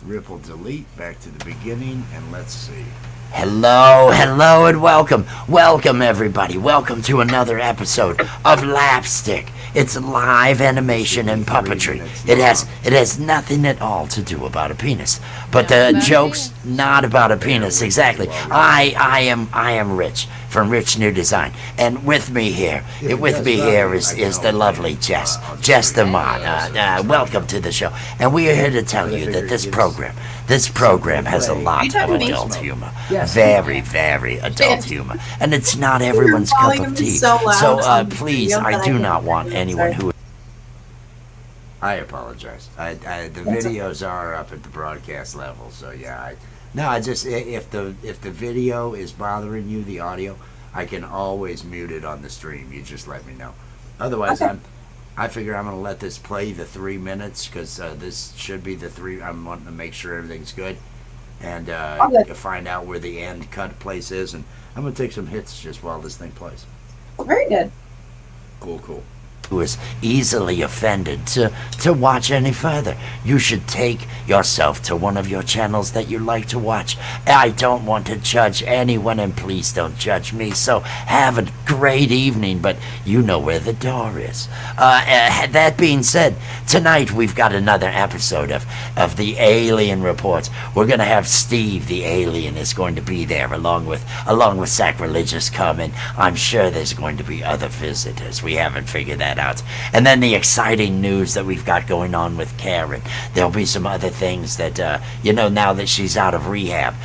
ripple delete back to the beginning, and let's see. Hello, and welcome everybody. Welcome to another episode of LAPStick. It's live animation and puppetry. It has nothing at all to do about a penis. But the joke's not about a penis, exactly. I am Rich from Rich New Design, and with me here is the lovely Jess the mod. Welcome to the show, and we are here to tell you that this program has a lot of adult humor, very adult humor, and it's not everyone's cup of tea. So please, I do not want anyone who. I apologize. The videos are up at the broadcast level, so yeah. I just if the video is bothering you, the audio, I can always mute it on the stream. You just let me know. Otherwise, Okay. I figure I'm gonna let this play the 3 minutes because this should be the 3. I'm wanting to make sure everything's good, and Okay. find out where the end cut place is, and I'm gonna take some hits just while this thing plays. Very good. Cool. Who is easily offended to watch any further. You should take yourself to one of your channels that you like to watch. I don't want to judge anyone, and please don't judge me, so have a great evening, but you know where the door is. That being said, tonight we've got another episode of the Alien Report. We're gonna have Steve the Alien is going to be there along with Sacrilegious coming. I'm sure there's going to be other visitors. We haven't figured that out. And then the exciting news that we've got going on with Karen. There'll be some other things that, now that she's out of rehab,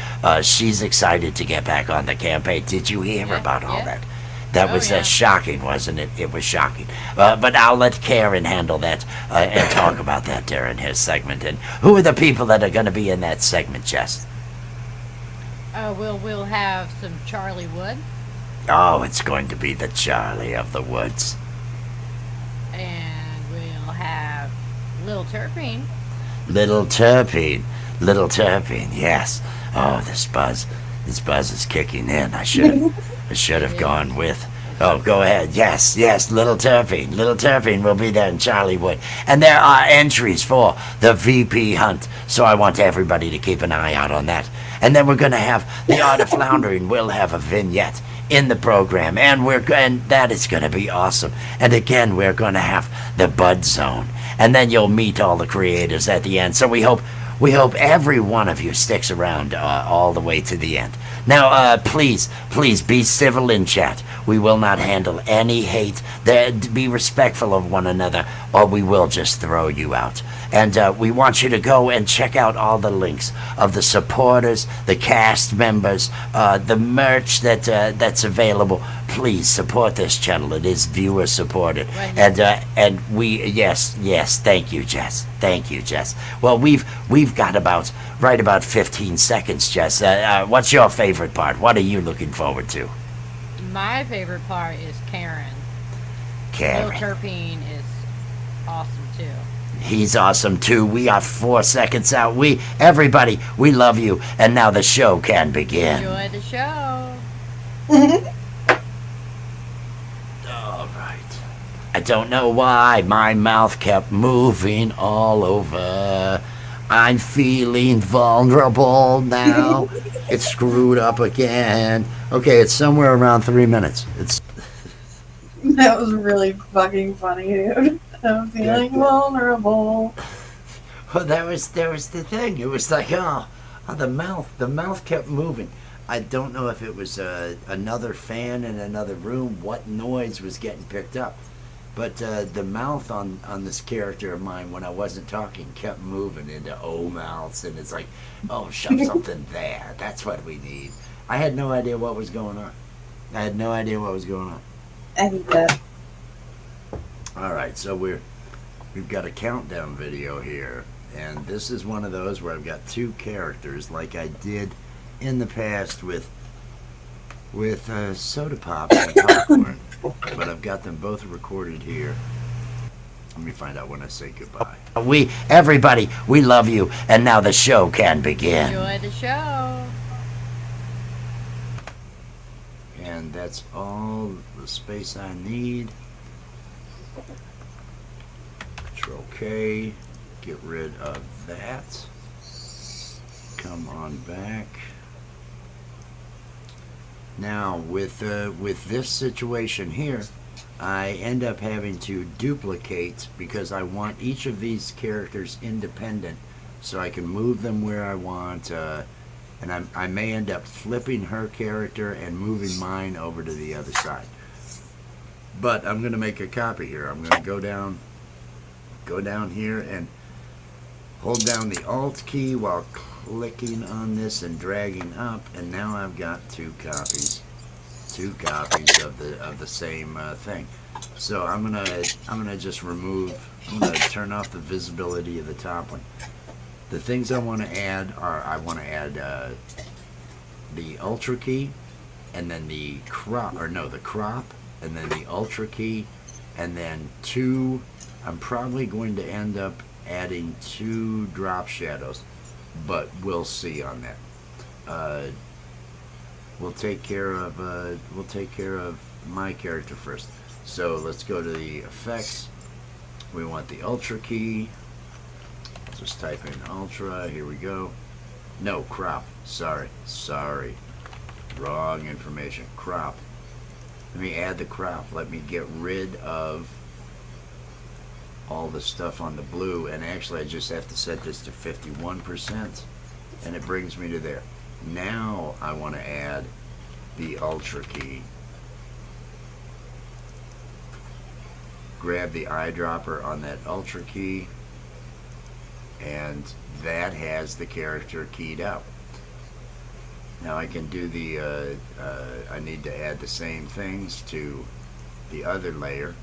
she's excited to get back on the campaign. Did you hear about all that? That was shocking, wasn't it? It was shocking. But I'll let Karen handle that and talk about that during his segment. And who are the people that are going to be in that segment, Jess? We'll have some Charlie Wood, Oh, it's going to be the Charlie of the Woods. and we'll have Little Turpin. Little Turpin. Little Turpin, yes. Oh, this buzz is kicking in. I should have gone with. Oh, go ahead. Yes, Little Turpin. Little Turpin will be there in Charlie Wood. And there are entries for the VP hunt, so I want everybody to keep an eye out on that. And then we're going to have the Art of Floundering. We'll have a vignette in the program, and that is going to be awesome. And again, we're going to have the Bud Zone, and then you'll meet all the creators at the end. So we hope every one of you sticks around all the way to the end. Now, please be civil in chat. We will not handle any hate. Be respectful of one another, or we will just throw you out. And we want you to go and check out all the links of the supporters, the cast members, the merch that's available. Please support this channel. It is viewer supported. Right. And we yes, thank you, Jess. Thank you, Jess. Well, we've got about 15 seconds, Jess. What's your favorite part? What are you looking forward to? My favorite part is Karen. Karen. Little Turpin is awesome too. He's awesome too. We are 4 seconds out. Everybody, we love you. And now the show can begin. Enjoy the show. All right. I don't know why my mouth kept moving all over. I'm feeling vulnerable now. It's screwed up again. Okay, it's somewhere around 3 minutes. That was really fucking funny, dude. I'm feeling vulnerable. Well, there was the thing. It was like, the mouth kept moving. I don't know if it was another fan in another room, what noise was getting picked up. But the mouth on this character of mine, when I wasn't talking, kept moving into mouths, and it's like, shove something there. That's what we need. I had no idea what was going on. I hate that. All right, so we've got a countdown video here, and this is one of those where I've got two characters, like I did in the past with soda pop and popcorn, but I've got them both recorded here. Let me find out when I say goodbye. Everybody, we love you, and now the show can begin. Enjoy the show. And that's all the space I need. Control K, get rid of that. Come on back. Now, with this situation here, I end up having to duplicate because I want each of these characters independent, so I can move them where I want. And I may end up flipping her character and moving mine over to the other side. But I'm going to make a copy here. I'm going to go down here and hold down the Alt key while clicking on this and dragging up, and now I've got two copies of the same thing. So I'm gonna just turn off the visibility of the top one. The things I want to add are the Ultra key, and then the crop, and then the Ultra key, and then I'm probably going to end up adding 2 drop shadows, but we'll see on that. We'll take care of my character first. So let's go to the effects. We want the Ultra key. Just type in Ultra. Here we go. No, crop. Sorry. Wrong information. Crop. Let me add the crop. Let me get rid of all the stuff on the blue, and actually I just have to set this to 51%, and it brings me to there. Now I want to add the Ultra key. Grab the eyedropper on that Ultra key, and that has the character keyed out. Now I can do I need to add the same things to the other layer.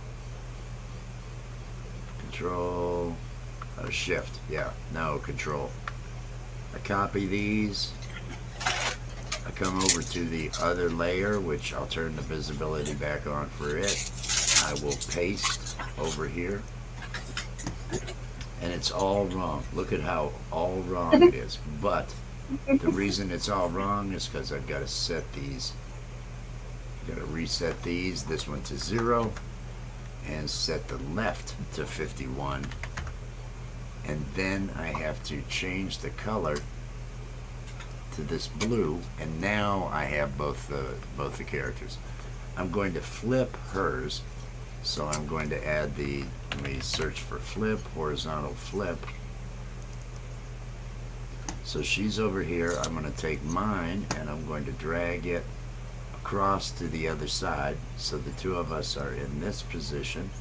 Control, Shift, Control. I copy these, I come over to the other layer, which I'll turn the visibility back on for it. I will paste over here. And it's all wrong. Look at how all wrong it is. But the reason it's all wrong is because I've got to set these. I've got to reset these. This one to 0. And set the left to 51. And then I have to change the color to this blue, and now I have both the characters. I'm going to flip hers, so I'm going to add the, let me search for flip, horizontal flip. So she's over here. I'm going to take mine and I'm going to drag it across to the other side, so the two of us are in this position.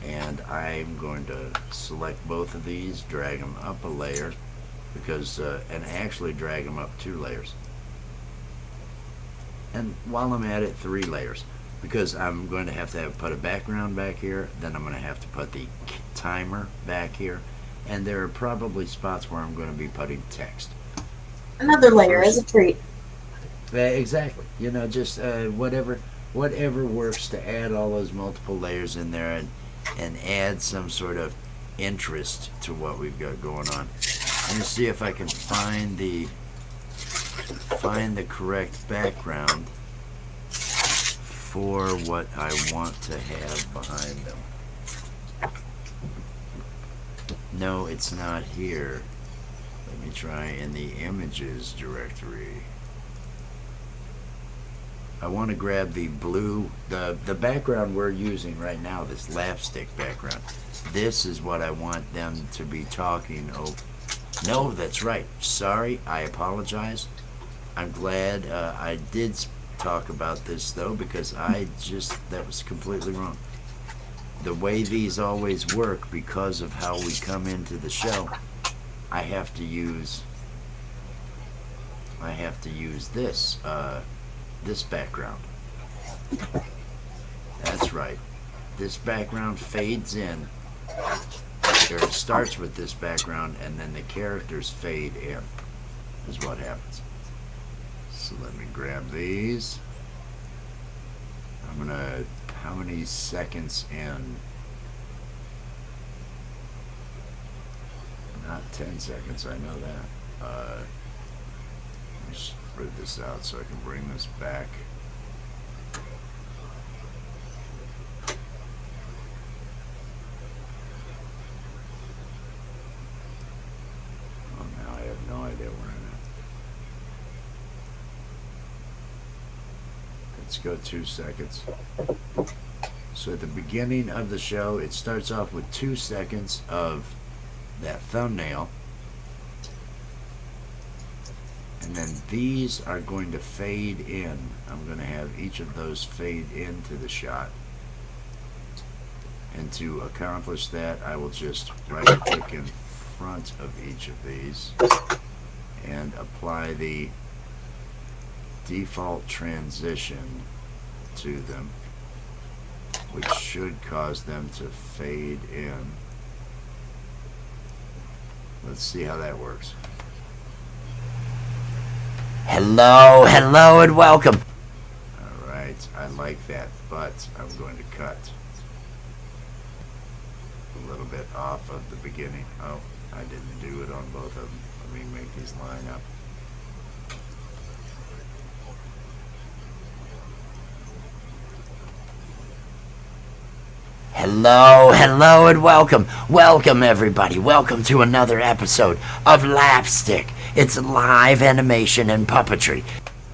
And I'm going to select both of these, drag them up a layer, because and actually drag them up 2 layers. And while I'm at it, 3 layers, because I'm going to have put a background back here, then I'm going to have to put the timer back here, and there are probably spots where I'm going to be putting text. Another layer as a treat. Exactly. You know, just whatever works to add all those multiple layers in there, and add some sort of interest to what we've got going on. Let me see if I can find the correct background for what I want to have behind them. No, it's not here. Let me try in the images directory. I want to grab the blue, the background we're using right now, this LAPStick background. This is what I want them to be talking over. No, that's right. Sorry, I apologize. I'm glad I did talk about this, though, because that was completely wrong. The way these always work, because of how we come into the show, I have to use this this background. That's right. This background fades in. Or it starts with this background, and then the characters fade in, is what happens. So let me grab these. I'm gonna, how many seconds in? Not 10 seconds, I know that. Let me spread this out so I can bring this back. No idea where I'm at. Let's go 2 seconds. So at the beginning of the show, it starts off with 2 seconds of that thumbnail. And then these are going to fade in. I'm going to have each of those fade into the shot. And to accomplish that, I will just right click in front of each of these and apply the default transition to them, which should cause them to fade in. Let's see how that works. Hello, hello, and welcome. Alright, I like that, but I'm going to cut a little bit off of the beginning. Oh, I didn't do it on both of them. Let me make these line up. Hello, hello, and welcome. Welcome, everybody. Welcome to another episode of LAPStick. It's live animation and puppetry.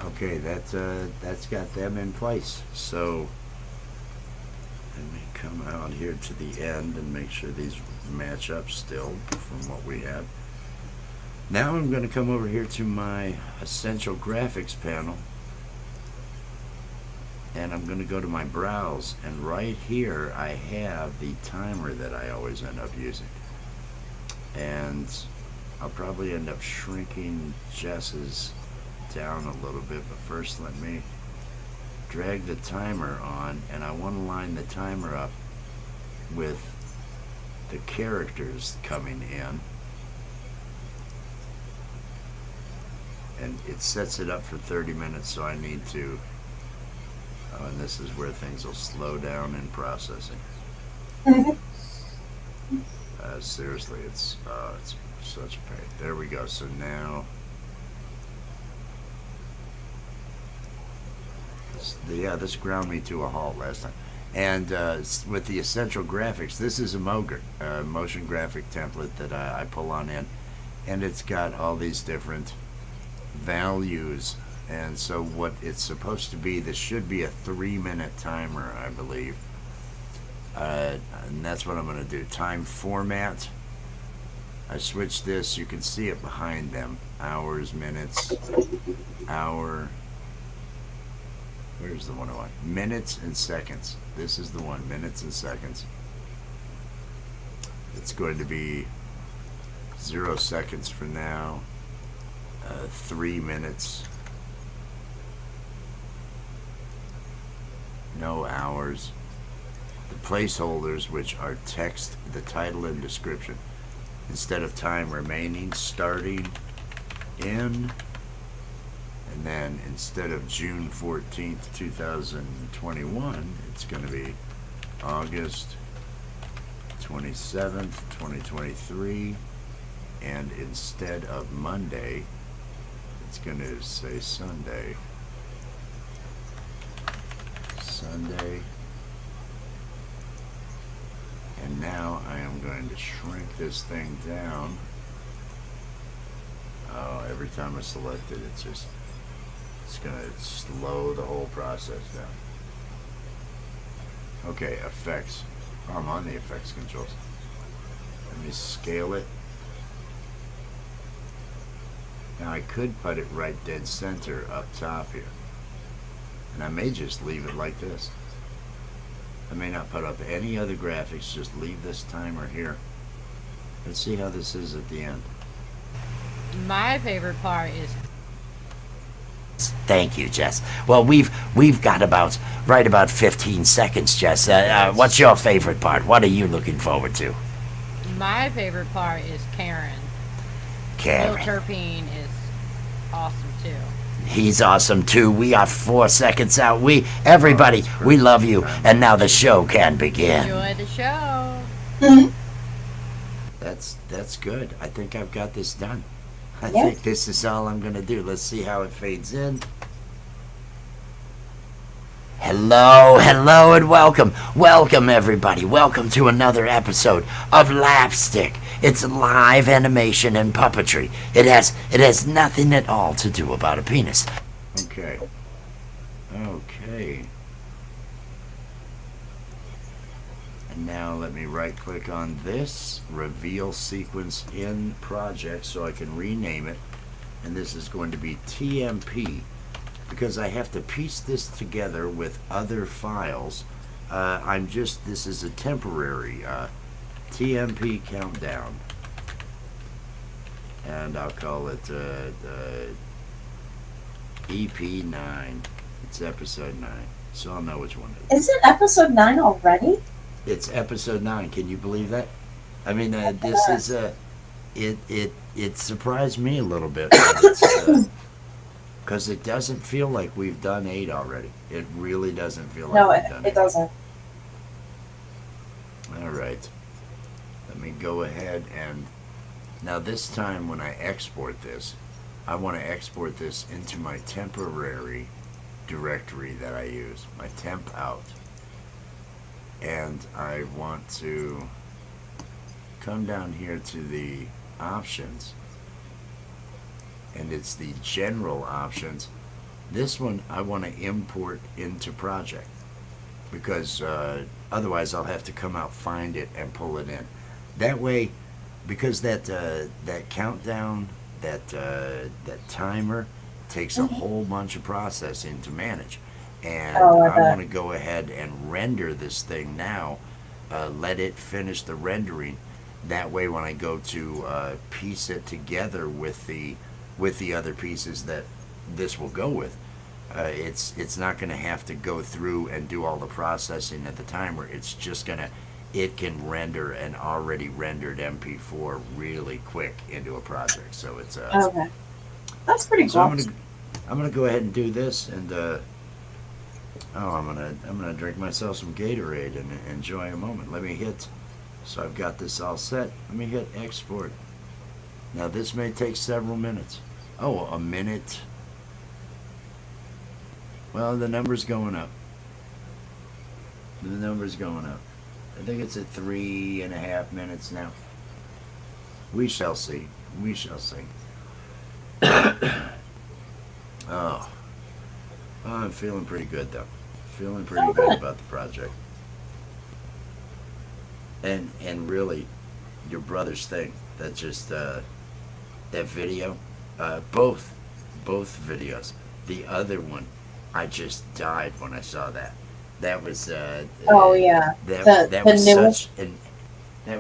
Okay, that's got them in place. So let me come out here to the end and make sure these match up still from what we have. Now I'm going to come over here to my Essential Graphics panel, and I'm going to go to my browse, and right here I have the timer that I always end up using. And I'll probably end up shrinking Jess's down a little bit, but first let me drag the timer on, and I want to line the timer up with the characters coming in. and it sets it up for 30 minutes, so I need to, oh, and this is where things will slow down in processing. Seriously, it's such a pain. There we go. So now, this ground me to a halt last time. And with the essential graphics, this is a motion graphic template that I pull on in, and it's got all these different values. And so what it's supposed to be, this should be a 3-minute timer, I believe. And that's what I'm going to do. Time format. I switch this. You can see it behind them. Hours, minutes, hour. Where's the one I want? Minutes and seconds. This is the one. Minutes and seconds. It's going to be 0 seconds for now. 3 minutes. No hours. The placeholders, which are text, the title and description, instead of time remaining, starting in, and then instead of June 14th, 2021, it's going to be August 27th, 2023, and instead of Monday, it's going to say Sunday. And now I am going to shrink this thing down. Oh, every time I select it, it's going to slow the whole process down. Okay, effects. Oh, I'm on the effects controls. Let me scale it. Now I could put it right dead center up top here. And I may just leave it like this. I may not put up any other graphics, just leave this timer here. Let's see how this is at the end. My favorite part is Thank you, Jess. Well, we've got about 15 seconds, Jess. What's your favorite part? What are you looking forward to? my favorite part is Karen. Bill Karen. Turpine is awesome too. He's awesome too. We are 4 seconds out. Everybody, we love you. And now the show can begin. Enjoy the show. That's good. I think I've got this done. I think this is all I'm going to do. Let's see how it fades in. Hello, and welcome. Welcome, everybody. Welcome to another episode of LAPStick. It's live animation and puppetry. It has nothing at all to do about a penis. Okay. And now let me right-click on this, reveal sequence in project, so I can rename it. And this is going to be TMP, because I have to piece this together with other files. This is a temporary TMP countdown. And I'll call it EP9. It's episode 9. So I'll know which one it is. Is it episode 9 already? It's episode 9. Can you believe that? I mean, this is it surprised me a little bit, because it doesn't feel like we've done 8 already. It really doesn't feel like we've done 8. It doesn't. All right. Let me go ahead and now this time when I export this, I want to export this into my temporary directory that I use, my temp out. And I want to come down here to the options, and it's the general options. This one I want to import into project, because otherwise I'll have to come out, find it, and pull it in. That way, because that countdown, that timer takes a whole bunch of processing to manage. And I want to go ahead and render this thing now, let it finish the rendering. That way when I go to piece it together with the other pieces that this will go with, it's not going to have to go through and do all the processing at the timer. It's just it can render an already rendered MP4 really quick into a project. So it's That's pretty So cool. I'm gonna go ahead and do this, and I'm gonna drink myself some Gatorade and enjoy a moment. Let me hit. So I've got this all set. Let me hit export. Now this may take several minutes. Oh, a minute. Well, the number's going up. The number's going up. I think it's at 3.5 minutes now. We shall see. We shall see. Oh, I'm feeling pretty good though. Feeling pretty Oh, good good. about the project. And really, your brother's thing. That just that video, both videos. The other one, I just died when I saw that. That was Oh yeah, that the was newest.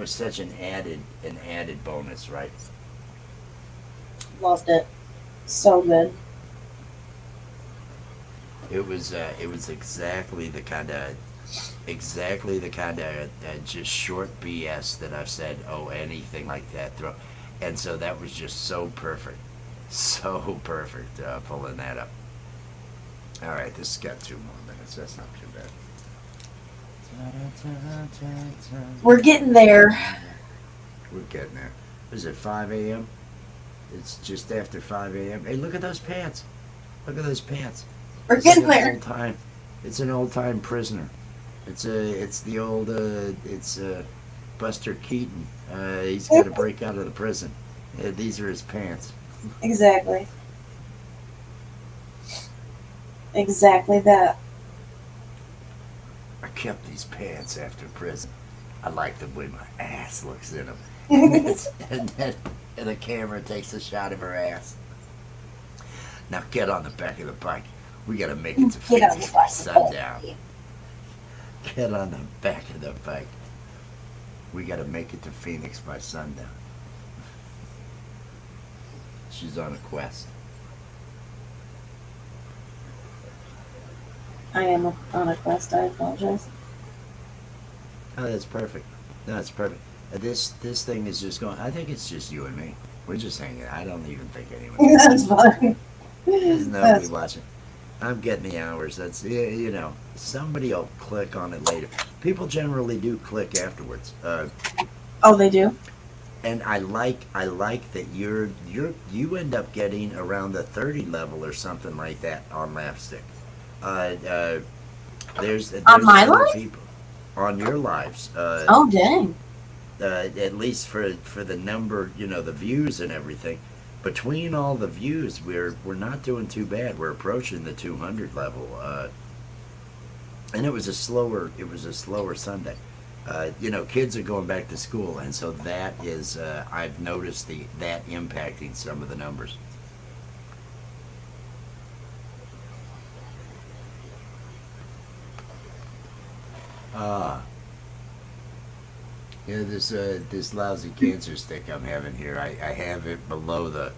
such an added bonus, right? Loved it. So good. It was exactly the kind of just short BS that I've said. Oh, anything like that, throw. And so that was just so perfect, so perfect, pulling that up. All right, this has got 2 more minutes. That's not too bad. We're getting there. We're getting there. Is it 5 a.m.? It's just after 5 a.m. Hey, look at those pants. Look at those pants. We're It's like getting an there. old time. It's an old time prisoner. It's the old Buster Keaton. He's got to break out of the prison. These are his pants. Exactly. Exactly that. I kept these pants after prison. I like the way my ass looks in them. and then the camera takes a shot of her ass. Now get on the back of the bike. We gotta make it to Get on Phoenix the by bike. sundown. Get on the back of the bike. We gotta make it to Phoenix by sundown. She's on a quest. I am on a quest. I apologize. Oh, that's perfect. No, that's perfect. This thing is just going. I think it's just you and me. We're just hanging. I don't even think anyone. That's fine. There's nobody That's watching. I'm getting the hours. That's somebody will click on it later. People generally do click afterwards. Oh, they do. And I like that you end up getting around the 30 level or something like that on LAPStick. There's On my other life? people on your lives. Oh, dang. At least for the number, the views and everything. Between all the views, we're not doing too bad. We're approaching the 200 level, and it was a slower Sunday. Kids are going back to school, and so that is I've noticed that impacting some of the numbers. Ah. This lousy cancer stick I'm having here. I have it below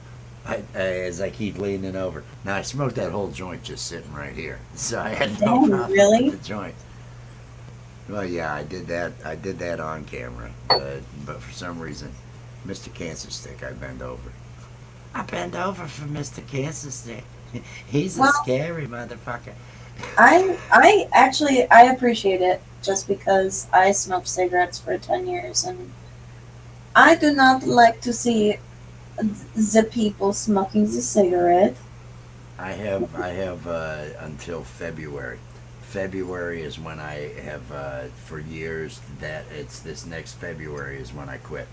as I keep leaning over. Now I smoked that whole joint just sitting right here, so I had no Oh, problem really? with the joint. Well, yeah, I did that. I did that on camera, but for some reason, Mr. Cancer Stick, I bend over. I bend over for Mr. Cancer Stick. He's a Well- scary motherfucker. I actually I appreciate it just because I smoked cigarettes for 10 years and I do not like to see the people smoking the cigarette. I have until February. February is when I have for years that it's this next February is when I quit.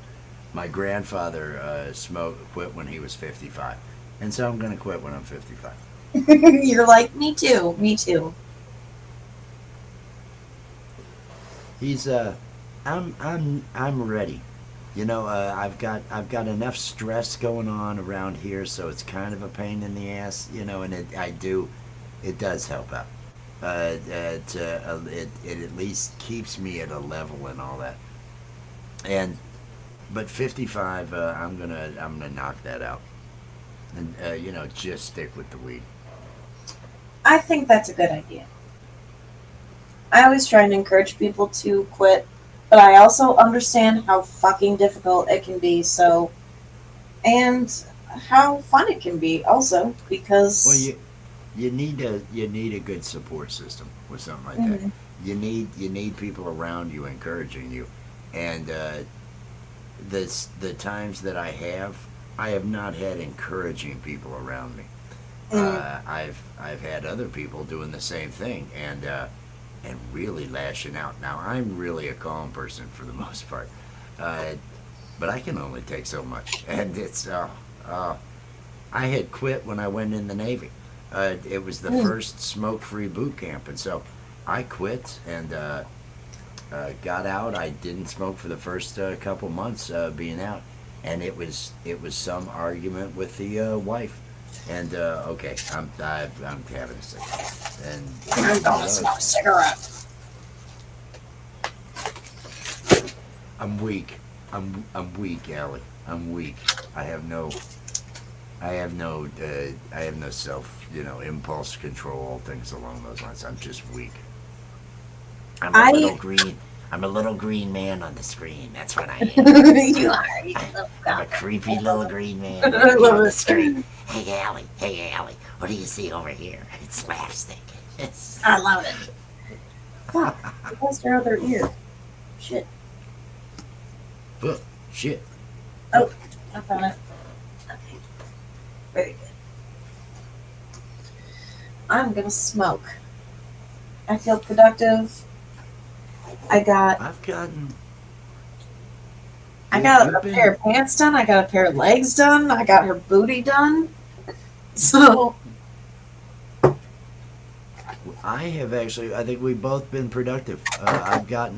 My grandfather quit when he was 55, and so I'm gonna quit when I'm 55. You're like, me too, me too. He's I'm ready. I've got enough stress going on around here, so it's kind of a pain in the ass. And it does help out. It at least keeps me at a level and all that. But 55, I'm gonna knock that out, and just stick with the weed. I think that's a good idea. I always try and encourage people to quit, but I also understand how fucking difficult it can be, so. And how fun it can be also because Well, you need a good support system with something like that. Mhm. You need people around you encouraging you, and the times that I have not had encouraging people around me. Mhm. I've had other people doing the same thing and really lashing out. Now I'm really a calm person for the most part, uh, but I can only take so much, and it's uh, I had quit when I went in the Navy. It was the Mm. first smoke-free boot camp, and so I quit and got out. I didn't smoke for the first couple months being out, and it was some argument with the wife. And okay, I'm having a cigarette, and I'm going to smoke a cigarette. I'm weak. I'm weak, Allie. I'm weak. I have no I have no self, impulse control, things along those lines. I'm just weak. I'm a little I green. I'm a little green man on the screen. That's what I am. you are. You little I'm a cock. creepy little green man I over here love on the it. screen. Hey Allie, what do you see over here? It's LAPStick. It's I love it. Fuck. I lost your other ear. Shit. Fuck, shit. Oh, I found it. Okay. Very good. I'm gonna smoke. I feel productive. I got I've gotten. I got You've a been- pair of pants done. I got a pair of legs done. I got her booty done. So I have actually. I think we've both been productive. I got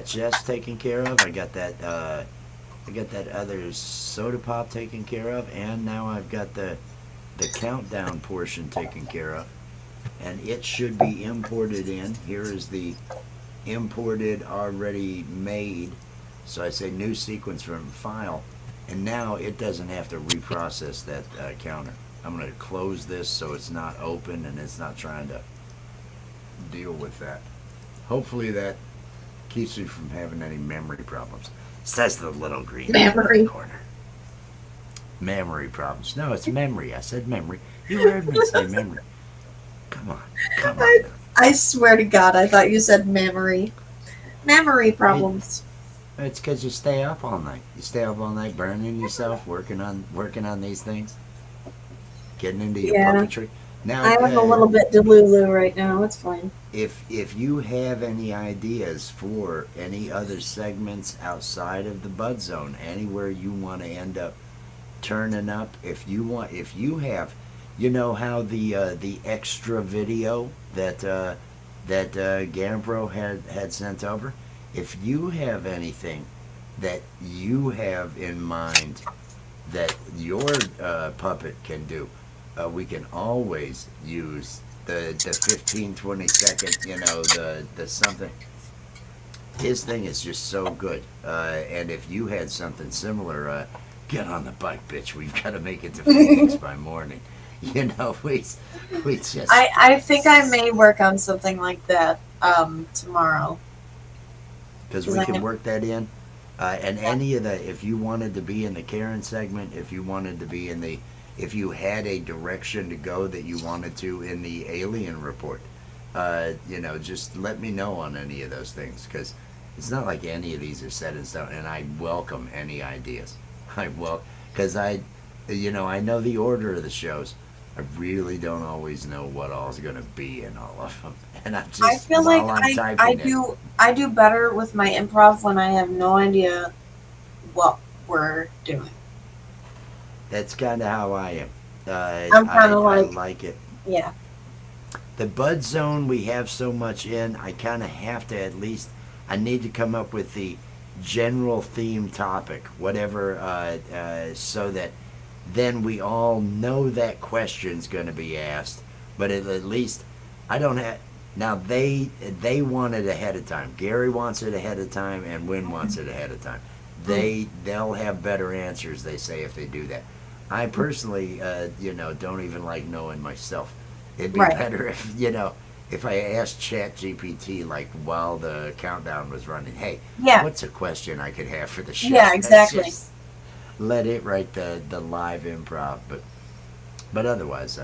Jess taken care of. I got that. I got that other soda pop taken care of, and now I've got the countdown portion taken care of, and it should be imported in. Here is the imported, already made. So I say new sequence from file, and now it doesn't have to reprocess that counter. I'm going to close this so it's not open and it's not trying to deal with that. Hopefully that keeps me from having any memory problems. Says the little green Memory. corner. Memory problems. No, it's memory. I said memory. You heard me say memory. Come on. Come on. now. I swear to God, I thought you said memory. Memory problems. It's because you stay up all night. You stay up all night burning yourself, working on these things, getting into your Yeah. puppetry. Now, I am a little bit delulu right now. It's fine. if you have any ideas for any other segments outside of the Bud Zone, anywhere you want to end up turning up, if you have, you know how the extra video that Gambro had sent over. If you have anything that you have in mind that your puppet can do, we can always use the 15, 20 second, the something. His thing is just so good. And if you had something similar, get on the bike, bitch. We've got to make it to Phoenix by morning. We just. I think I may work on something like that tomorrow. Because we can work that in. And any of the, if you wanted to be in the Karen segment, if you wanted to be in the, if you had a direction to go that you wanted to in the alien report, just let me know on any of those things. Because it's not like any of these are set in stone, and I welcome any ideas. Because I know the order of the shows. I really don't always know what all's going to be in all of them. And I'm just, I feel like while I'm I typing I do better with my improv when I have no idea what we're doing. That's kind of how I am. I'm kinda I like- like it. Yeah. The Bud Zone, we have so much in, I kind of have to at least, I need to come up with the general theme topic, whatever, so that then we all know that question's going to be asked. But at least, I don't have, now they want it ahead of time. Gary wants it ahead of time, and Wynn wants it ahead of time. They'll have better answers, they say, if they do that. I personally, don't even like knowing myself. It'd be Right. better if I asked ChatGPT, like, while the countdown was running, hey, Yeah. what's a question I could have for the show? Yeah, exactly. let it write the live improv. But otherwise,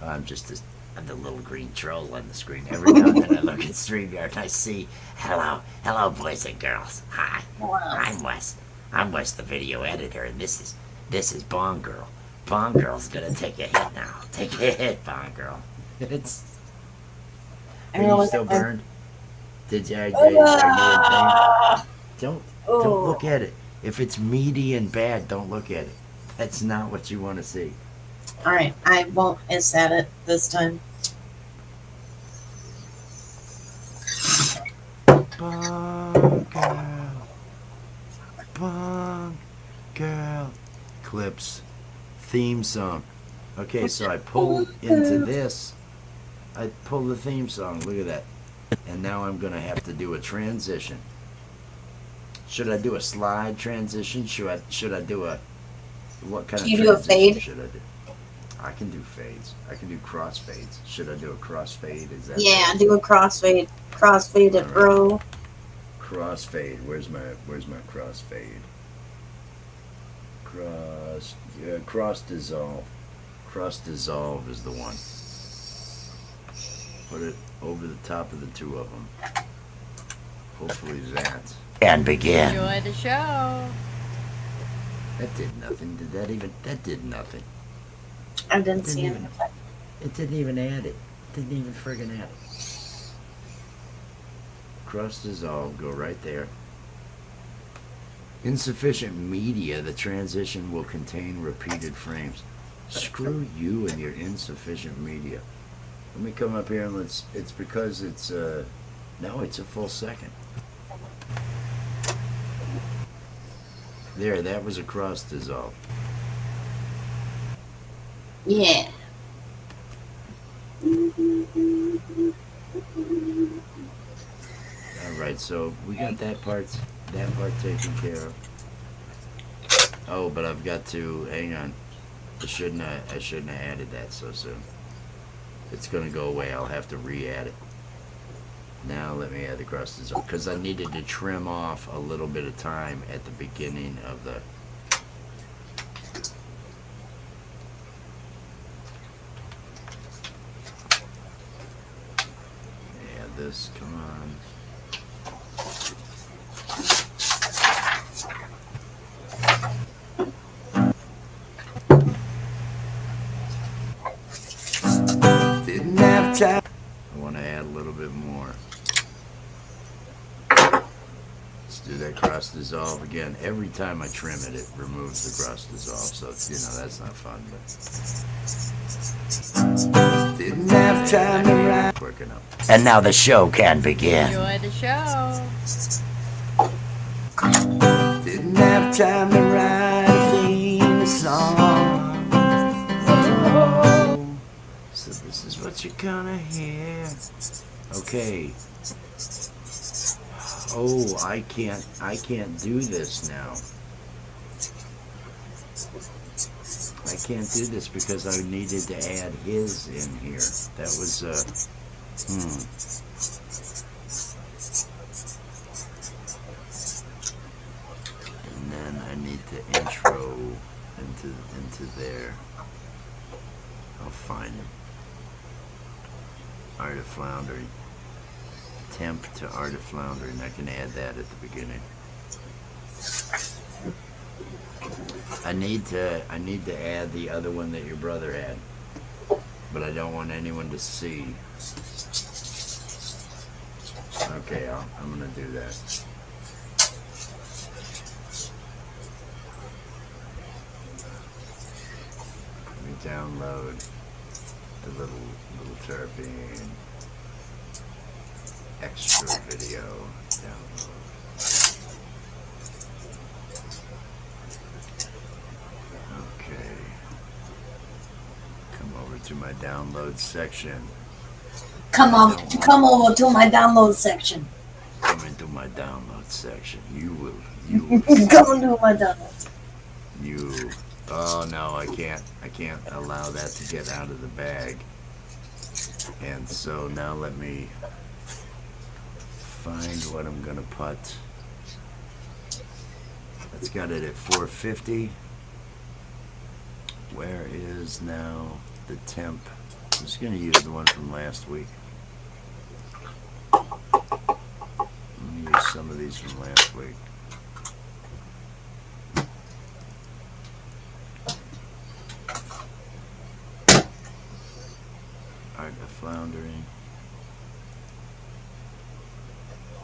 I'm just I'm the little green troll on the screen. Every now and then I look at StreamYard and I see, hello, boys and girls. Hi, I'm Wes. I'm Wes, the video editor, and this is Bong Girl. Bong Girl's gonna take a hit now. Take a hit, Bong Girl. It's. Are you still burned? Did you? Are you in pain? Don't look at it. If it's meaty and bad, don't look at it. That's not what you want to see. All right, I won't hiss at it this time. Bong Girl. Bong Girl. Clips. Theme song. Okay, so I pull into this. I pull the theme song. Look at that. And now I'm going to have to do a transition. Should I do a slide transition? Should I do a... What kind Can of you do a transition fade? should I do? I can do fades. I can do cross fades. Should I do a cross fade? Is that Yeah, right? do a crossfade. Crossfade it, bro. Cross fade. Where's my cross fade? Cross dissolve. Cross dissolve is the one. Put it over the top of the two of them. Hopefully that. And begin. Enjoy the show. That did nothing. That did nothing. I didn't see it. It didn't even add it. Didn't even friggin' add it. Cross dissolve, go right there. Insufficient media, the transition will contain repeated frames. Screw you and your insufficient media. Let me come up here and it's because it's, no, it's a full second. There, that was a cross dissolve. Yeah. Alright, so we got that part taken care of. Oh, but I've got to, hang on. I shouldn't have added that so soon. It's gonna go away, I'll have to re-add it. Now let me add the cross dissolve, because I needed to trim off a little bit of time at the beginning of the... Add this, come on. Didn't have time. I want to add a little bit more. Let's do that cross dissolve again. Every time I trim it, it removes the cross dissolve. So, that's not fun. But didn't have time to write quick enough. And now the show can begin. Enjoy the show. Didn't have time to write a theme song. So this is what you're gonna hear. Okay. Oh, I can't do this now. I can't do this because I needed to add his in here. That was And then I need to intro into there. I'll find him. Art of Floundering. Temp to Art of Floundering. I can add that at the beginning. I need to add the other one that your brother had, but I don't want anyone to see. Okay, I'm gonna do that. Let me download the little terpene extra video download. Okay. Come over to my download section. Come over to my download section. Come into my download section. You will. Come into my download. You. Oh no, I can't allow that to get out of the bag. And so now let me find what I'm gonna put. It's got it at 450. Where is now the temp? I'm just going to use the one from last week. Let me use some of these from last week. Alright, the floundering.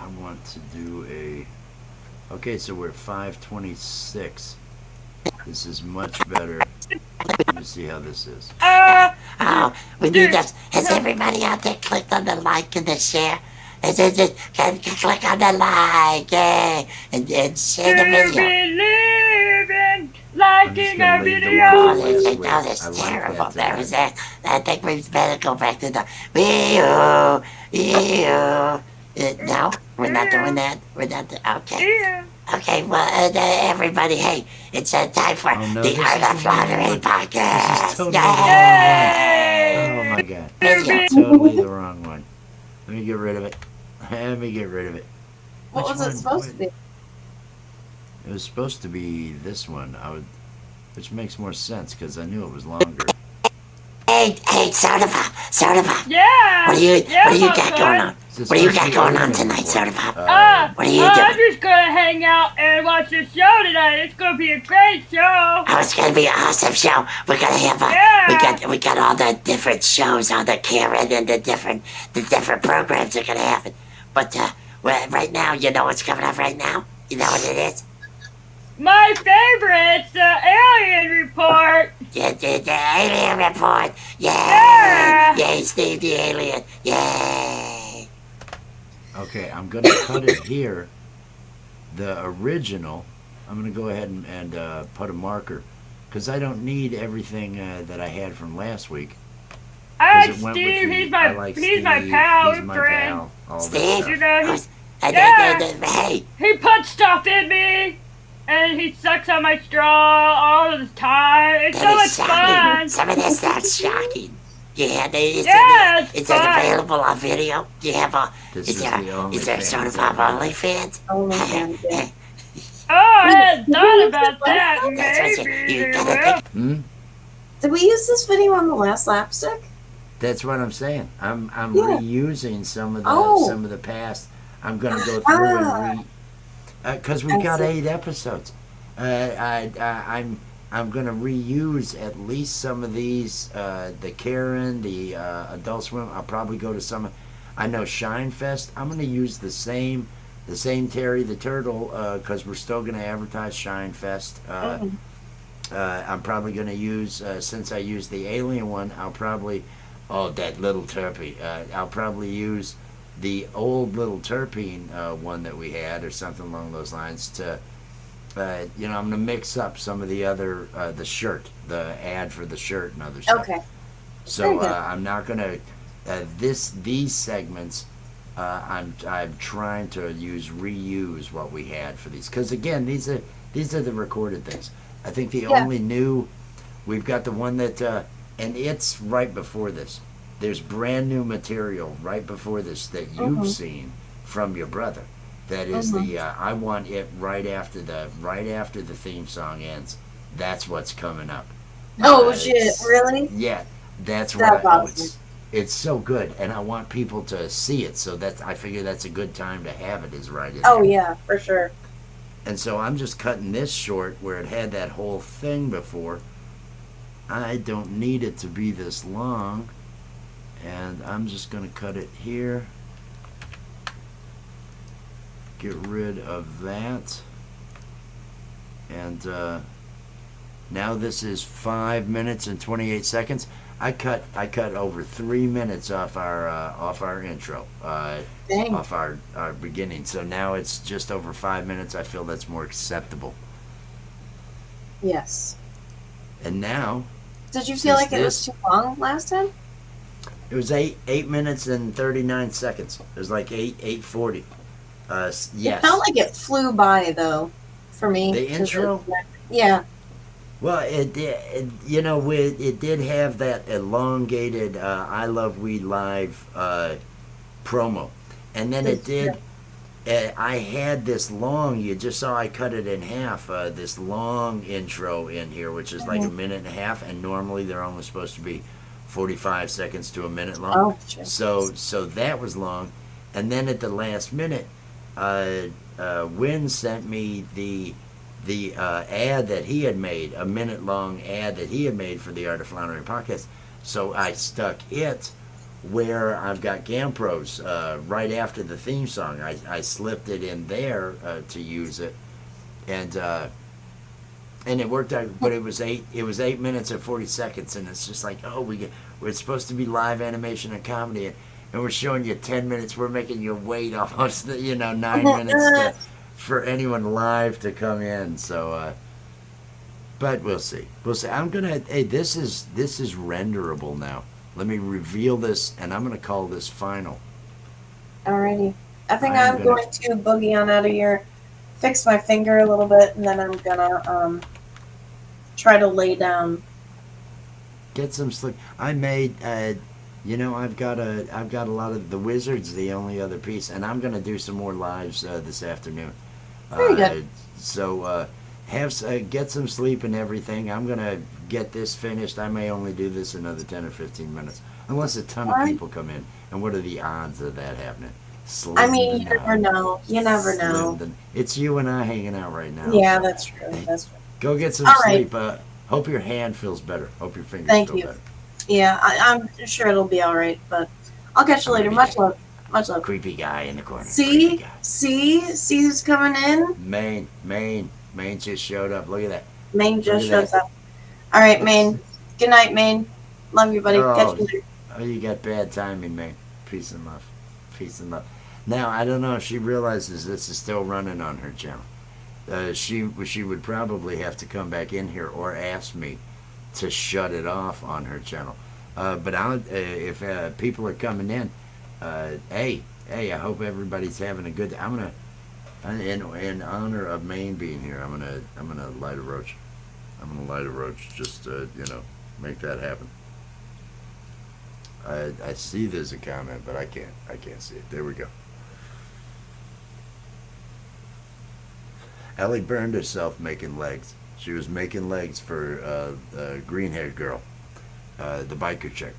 I want to do a... Okay, so we're at 526. This is much better. Let me see how this is. Oh, we need us. Has everybody out there clicked on the like and the share? Can click on the like, and share the video. Believe in I'm liking just a gonna leave the video. one Oh, from last this week. is I like terrible. that. There was that. I think we better go back to the ew, ew. No, we're not doing that. We're not. Okay. Yeah. Okay, well, everybody, hey, it's time for Oh, no, the this Art is of the wrong Flattery one. podcast. This is totally the wrong one. Oh my god. Video. Totally the wrong one. Let me get rid of it. Let me get rid of it. What Which was it one? supposed to be? It was supposed to be this one. Which makes more sense because I knew it was longer. Hey, Soda Pop. Yeah. What do you got Popcorn. going on? It's What do you supposed to got be going on everything tonight, before. Soda Pop? What are you I'm doing? just gonna hang out and watch the show tonight. It's gonna be a great show. Oh, it's gonna be an awesome show. We're gonna have Yeah. we got all the different shows on the Karen and the different programs are gonna happen. But well, right now, you know what's coming up right now? You know what it is? My favorite's the Alien Report. Yeah, the Alien Report. Yeah. Yay, Steve the Alien. Yay. Okay, I'm gonna cut it here. The original, I'm gonna go ahead and put a marker because I don't need everything that I had from last week. I 'Cause it like went with Steve. the- He's I my like he's my Steve, pal, he's my friend. pal, all that Steve? stuff. You know, Who's- Yeah. Hey, he puts stuff in me, and he sucks on my straw all the time. It's so that much is shocking. fun. Some of this sounds shocking. Yeah, Yeah, it's is it fun. available on video? Do you have a? This Is is there the only is there fans Soda I Pop have. OnlyFans? Oh my god, yeah. Oh, I hadn't Did we thought use about this that. last That's what Maybe you they gotta will. think. Hmm? Did we use this video on the last LAPStick? That's what I'm saying. I'm Yeah. reusing some of the past. I'm gonna go through and because we I got see. 8 episodes. I'm gonna reuse at least some of these. The Karen, the Adult Swim. I'll probably go to some. I know Shine Fest. I'm gonna use the same Terry the Turtle because we're still gonna advertise Shine Fest. I'm probably gonna use since I used the Alien one. I'll probably that little terpene. I'll probably use the old little terpene one that we had or something along those lines to. I'm gonna mix up some of the other the ad for the shirt and other stuff. Okay. So Very good. I'm not gonna these segments. I'm trying to reuse what we had for these because again these are the recorded things. I think the Yeah. only new we've got the one that and it's right before this. There's brand new material right before this that you've seen from your brother. That is the I want it right after the theme song ends. That's what's coming up. Oh It's- shit, really? Yeah, that's That's what awesome. it's so good, and I want people to see it. So I figure that's a good time to have it is right in Oh there. yeah, for sure. And so I'm just cutting this short where it had that whole thing before. I don't need it to be this long, and I'm just gonna cut it here. Get rid of that, and now this is 5 minutes and 28 seconds. I cut over 3 minutes off our intro, Dang. off our beginning. So now it's just over 5 minutes. I feel that's more acceptable. Yes. And now Did you feel Since like it was this- too long last time? it was 8 minutes and 39 seconds. It was like 8:40. Yes. It felt like it flew by though, for me. The intro? Yeah. Well, it did. It did have that elongated "I Love Weed Live" promo, and then it That's did. true. I had this long, you just saw I cut it in half, this long intro in here, which is like a minute and a half, and normally they're only supposed to be 45 seconds to a minute long. Oh, sure. So that was long. And then at the last minute, Wynn sent me the ad that he had made, a minute long ad that he had made for the Art of Floundering podcast. So I stuck it where I've got GamPros right after the theme song. I slipped it in there to use it, and it worked out. But it was 8 minutes and 40 seconds, and it's just like, oh, we're supposed to be live animation and comedy, and we're showing you 10 minutes. We're making you wait almost 9 minutes for anyone live to come in. So, but we'll see. We'll see. I'm gonna. Hey, this is renderable now. Let me reveal this, and I'm going to call this final. Alrighty. I think I'm I'm gonna- going to boogie on out of here, fix my finger a little bit, and then I'm gonna try to lay down. Get some sleep. I made, I've got a lot of the Wizards, the only other piece, and I'm going to do some more lives this afternoon. Very good. So get some sleep and everything. I'm going to get this finished. I may only do this another 10 or 15 minutes, unless a ton of Alright. people come in. And what are the odds of that happening? I mean, you Slim to never none. know. You never Slim know. to- It's you and I hanging out right now. Yeah, so that's true. That's true. go get some All right. sleep. Hope your hand feels better. Hope your fingers Thank feel you. better. Yeah, I'm sure it'll be all right. But I'll catch you later. Much love. Much love. Creepy guy in the corner. See, Creepy guy. see who's coming in. Maine just showed up. Look at that. Maine just Look at shows up. All right, Maine. Good night, Maine. Love you, buddy. Oh. Catch you later. Oh, you got bad timing, Maine. Peace and love. Peace and love. Now, I don't know if she realizes this is still running on her channel. She would probably have to come back in here or ask me to shut it off on her channel. But if people are coming in, hey, I hope everybody's having a good. I'm gonna, in honor of Maine being here, I'm gonna light a roach. I'm gonna light a roach just to make that happen. I see there's a comment, but I can't see it. There we go. Ellie burned herself making legs. She was making legs for the green-haired girl, the biker chick,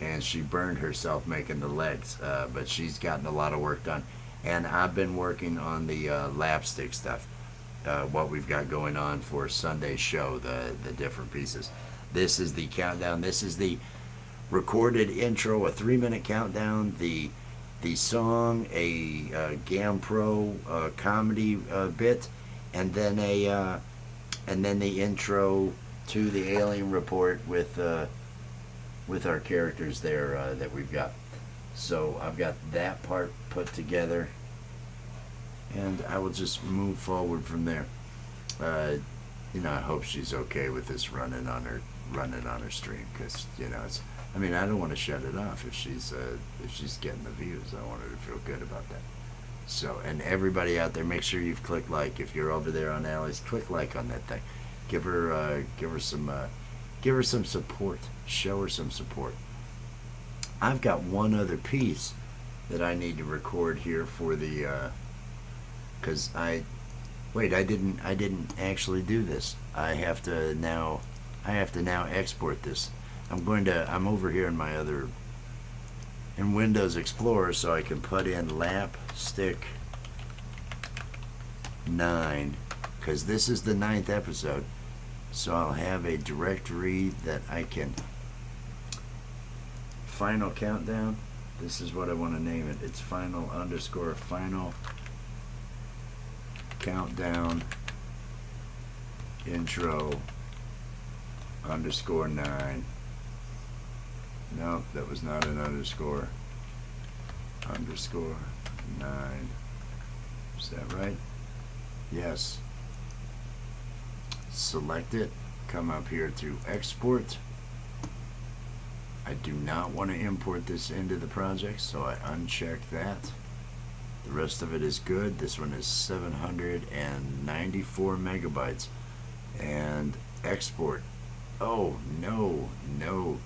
and she burned herself making the legs. But she's gotten a lot of work done, and I've been working on the LAPStick stuff. What we've got going on for Sunday's show, the different pieces. This is the countdown. This is the recorded intro, a 3-minute countdown. The song, a GamPro comedy bit. And then the intro to the Alien Report with our characters there that we've got. So I've got that part put together, and I will just move forward from there. I hope she's okay with this running on her stream, because it's. I mean, I don't want to shut it off if she's getting the views. I want her to feel good about that. So, and everybody out there, make sure you've clicked like. If you're over there on Allie's, click like on that thing. Give her some support. Show her some support. I've got one other piece that I need to record here for the, because I didn't actually do this. I have to now export this. I'm over here in Windows Explorer, so I can put in LAPStick 9, because this is the 9th episode, so I'll have a directory that I can final countdown. This is what I want to name it. It's final countdown intro _9. No, that was not an _9. Is that right? Yes. Select it. Come up here to export. I do not want to import this into the project, so I uncheck that. The rest of it is good. This one is 794 megabytes. And export. Oh, no,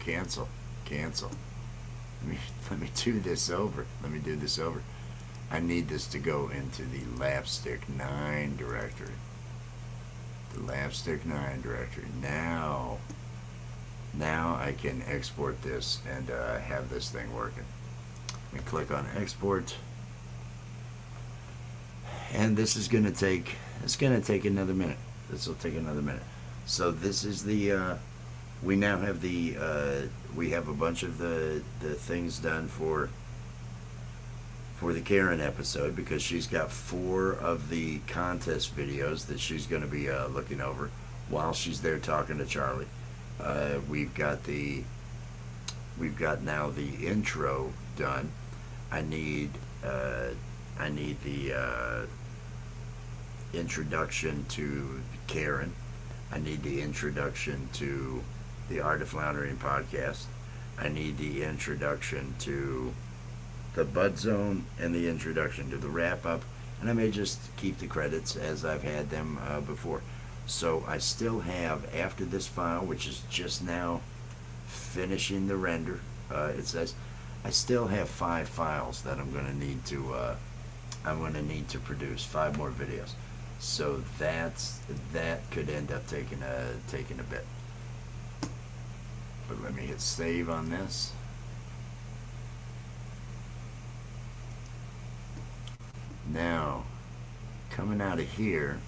cancel. Let me do this over. I need this to go into the LAPStick 9 directory. The LAPStick 9 directory. Now I can export this and have this thing working. Let me click on export. And this is gonna take another minute. This will take another minute. So this is the we now have the we have a bunch of the things done for the Karen episode, because she's got 4 of the contest videos that she's going to be looking over while she's there talking to Charlie. We've got now the intro done. I need the introduction to Karen. I need the introduction to the Art of Floundering podcast. I need the introduction to the Bud Zone and the introduction to the wrap up, and I may just keep the credits as I've had them before. So I still have, after this file, which is just now finishing the render, it says I still have 5 files that I'm going to need to produce 5 more videos. So that could end up taking a bit. But let me hit save on this. Now, coming out of here,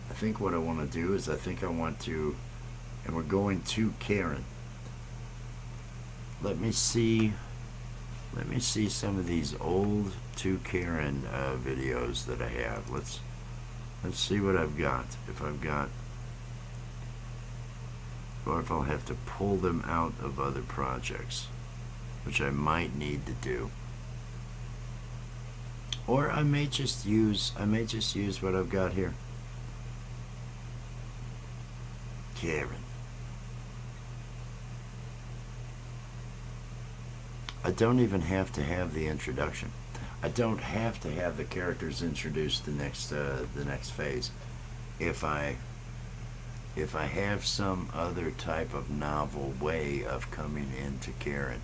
I think what I want to do is and we're going to Karen. Let me see some of these old to Karen videos that I have. Let's see what I've got. Or if I'll have to pull them out of other projects, which I might need to do. Or I may just use what I've got here. Karen. I don't even have to have the introduction. I don't have to have the characters introduced the next phase. If I have some other type of novel way of coming into Karen,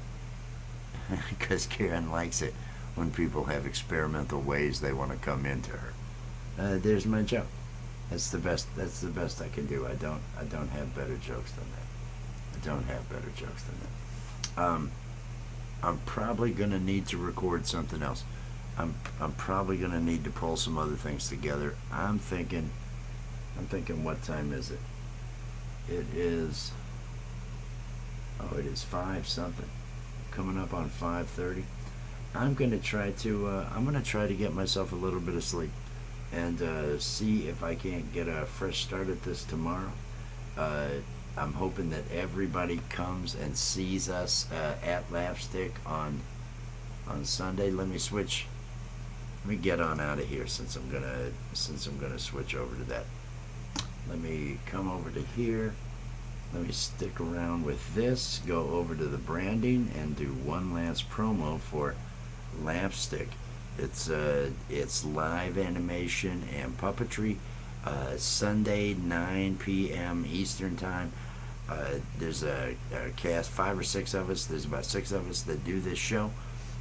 because Karen likes it when people have experimental ways they want to come into her. There's my joke. That's the best I can do. I don't have better jokes than that. I'm probably gonna need to record something else. I'm probably gonna need to pull some other things together. I'm thinking, what time is it? It is 5 something. Coming up on 5:30. I'm gonna try to get myself a little bit of sleep and see if I can't get a fresh start at this tomorrow. I'm hoping that everybody comes and sees us at LAPStick on Sunday. Let me get on out of here since I'm gonna switch over to that. Let me come over to here. Let me stick around with this, go over to the branding, and do one last promo for LAPStick. It's live animation and puppetry. Sunday, 9 p.m. Eastern Time. There's a cast, 5 or 6 of us. There's about 6 of us that do this show.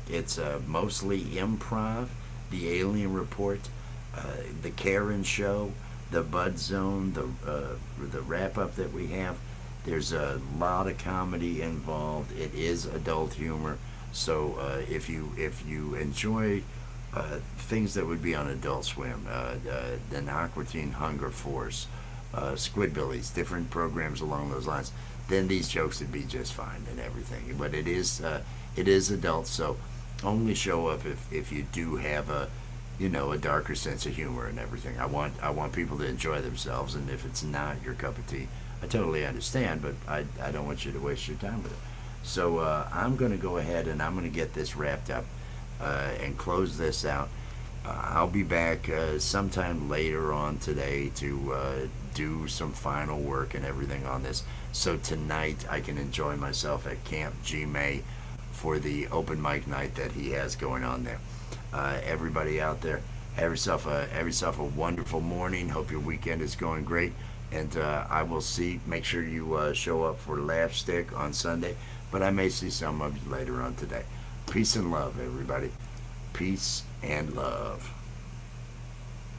It's mostly improv. The Alien Report, the Karen Show, the Bud Zone, the wrap up that we have. There's a lot of comedy involved. It is adult humor. So if you enjoy things that would be on Adult Swim, the Aqua Teen Hunger Force, Squidbillies, different programs along those lines, then these jokes would be just fine and everything. But it is adult, so only show up if you do have a darker sense of humor and everything. I want people to enjoy themselves, and if it's not your cup of tea, I totally understand, but I don't want you to waste your time with it. So I'm going to go ahead and I'm going to get this wrapped up and close this out. I'll be back sometime later on today to do some final work and everything on this. So tonight I can enjoy myself at Camp G-May for the open mic night that he has going on there. Everybody out there, have yourself a wonderful morning. Hope your weekend is going great. And I will make sure you show up for LAPStick on Sunday, but I may see some of you later on today. Peace and love, everybody. Peace and love.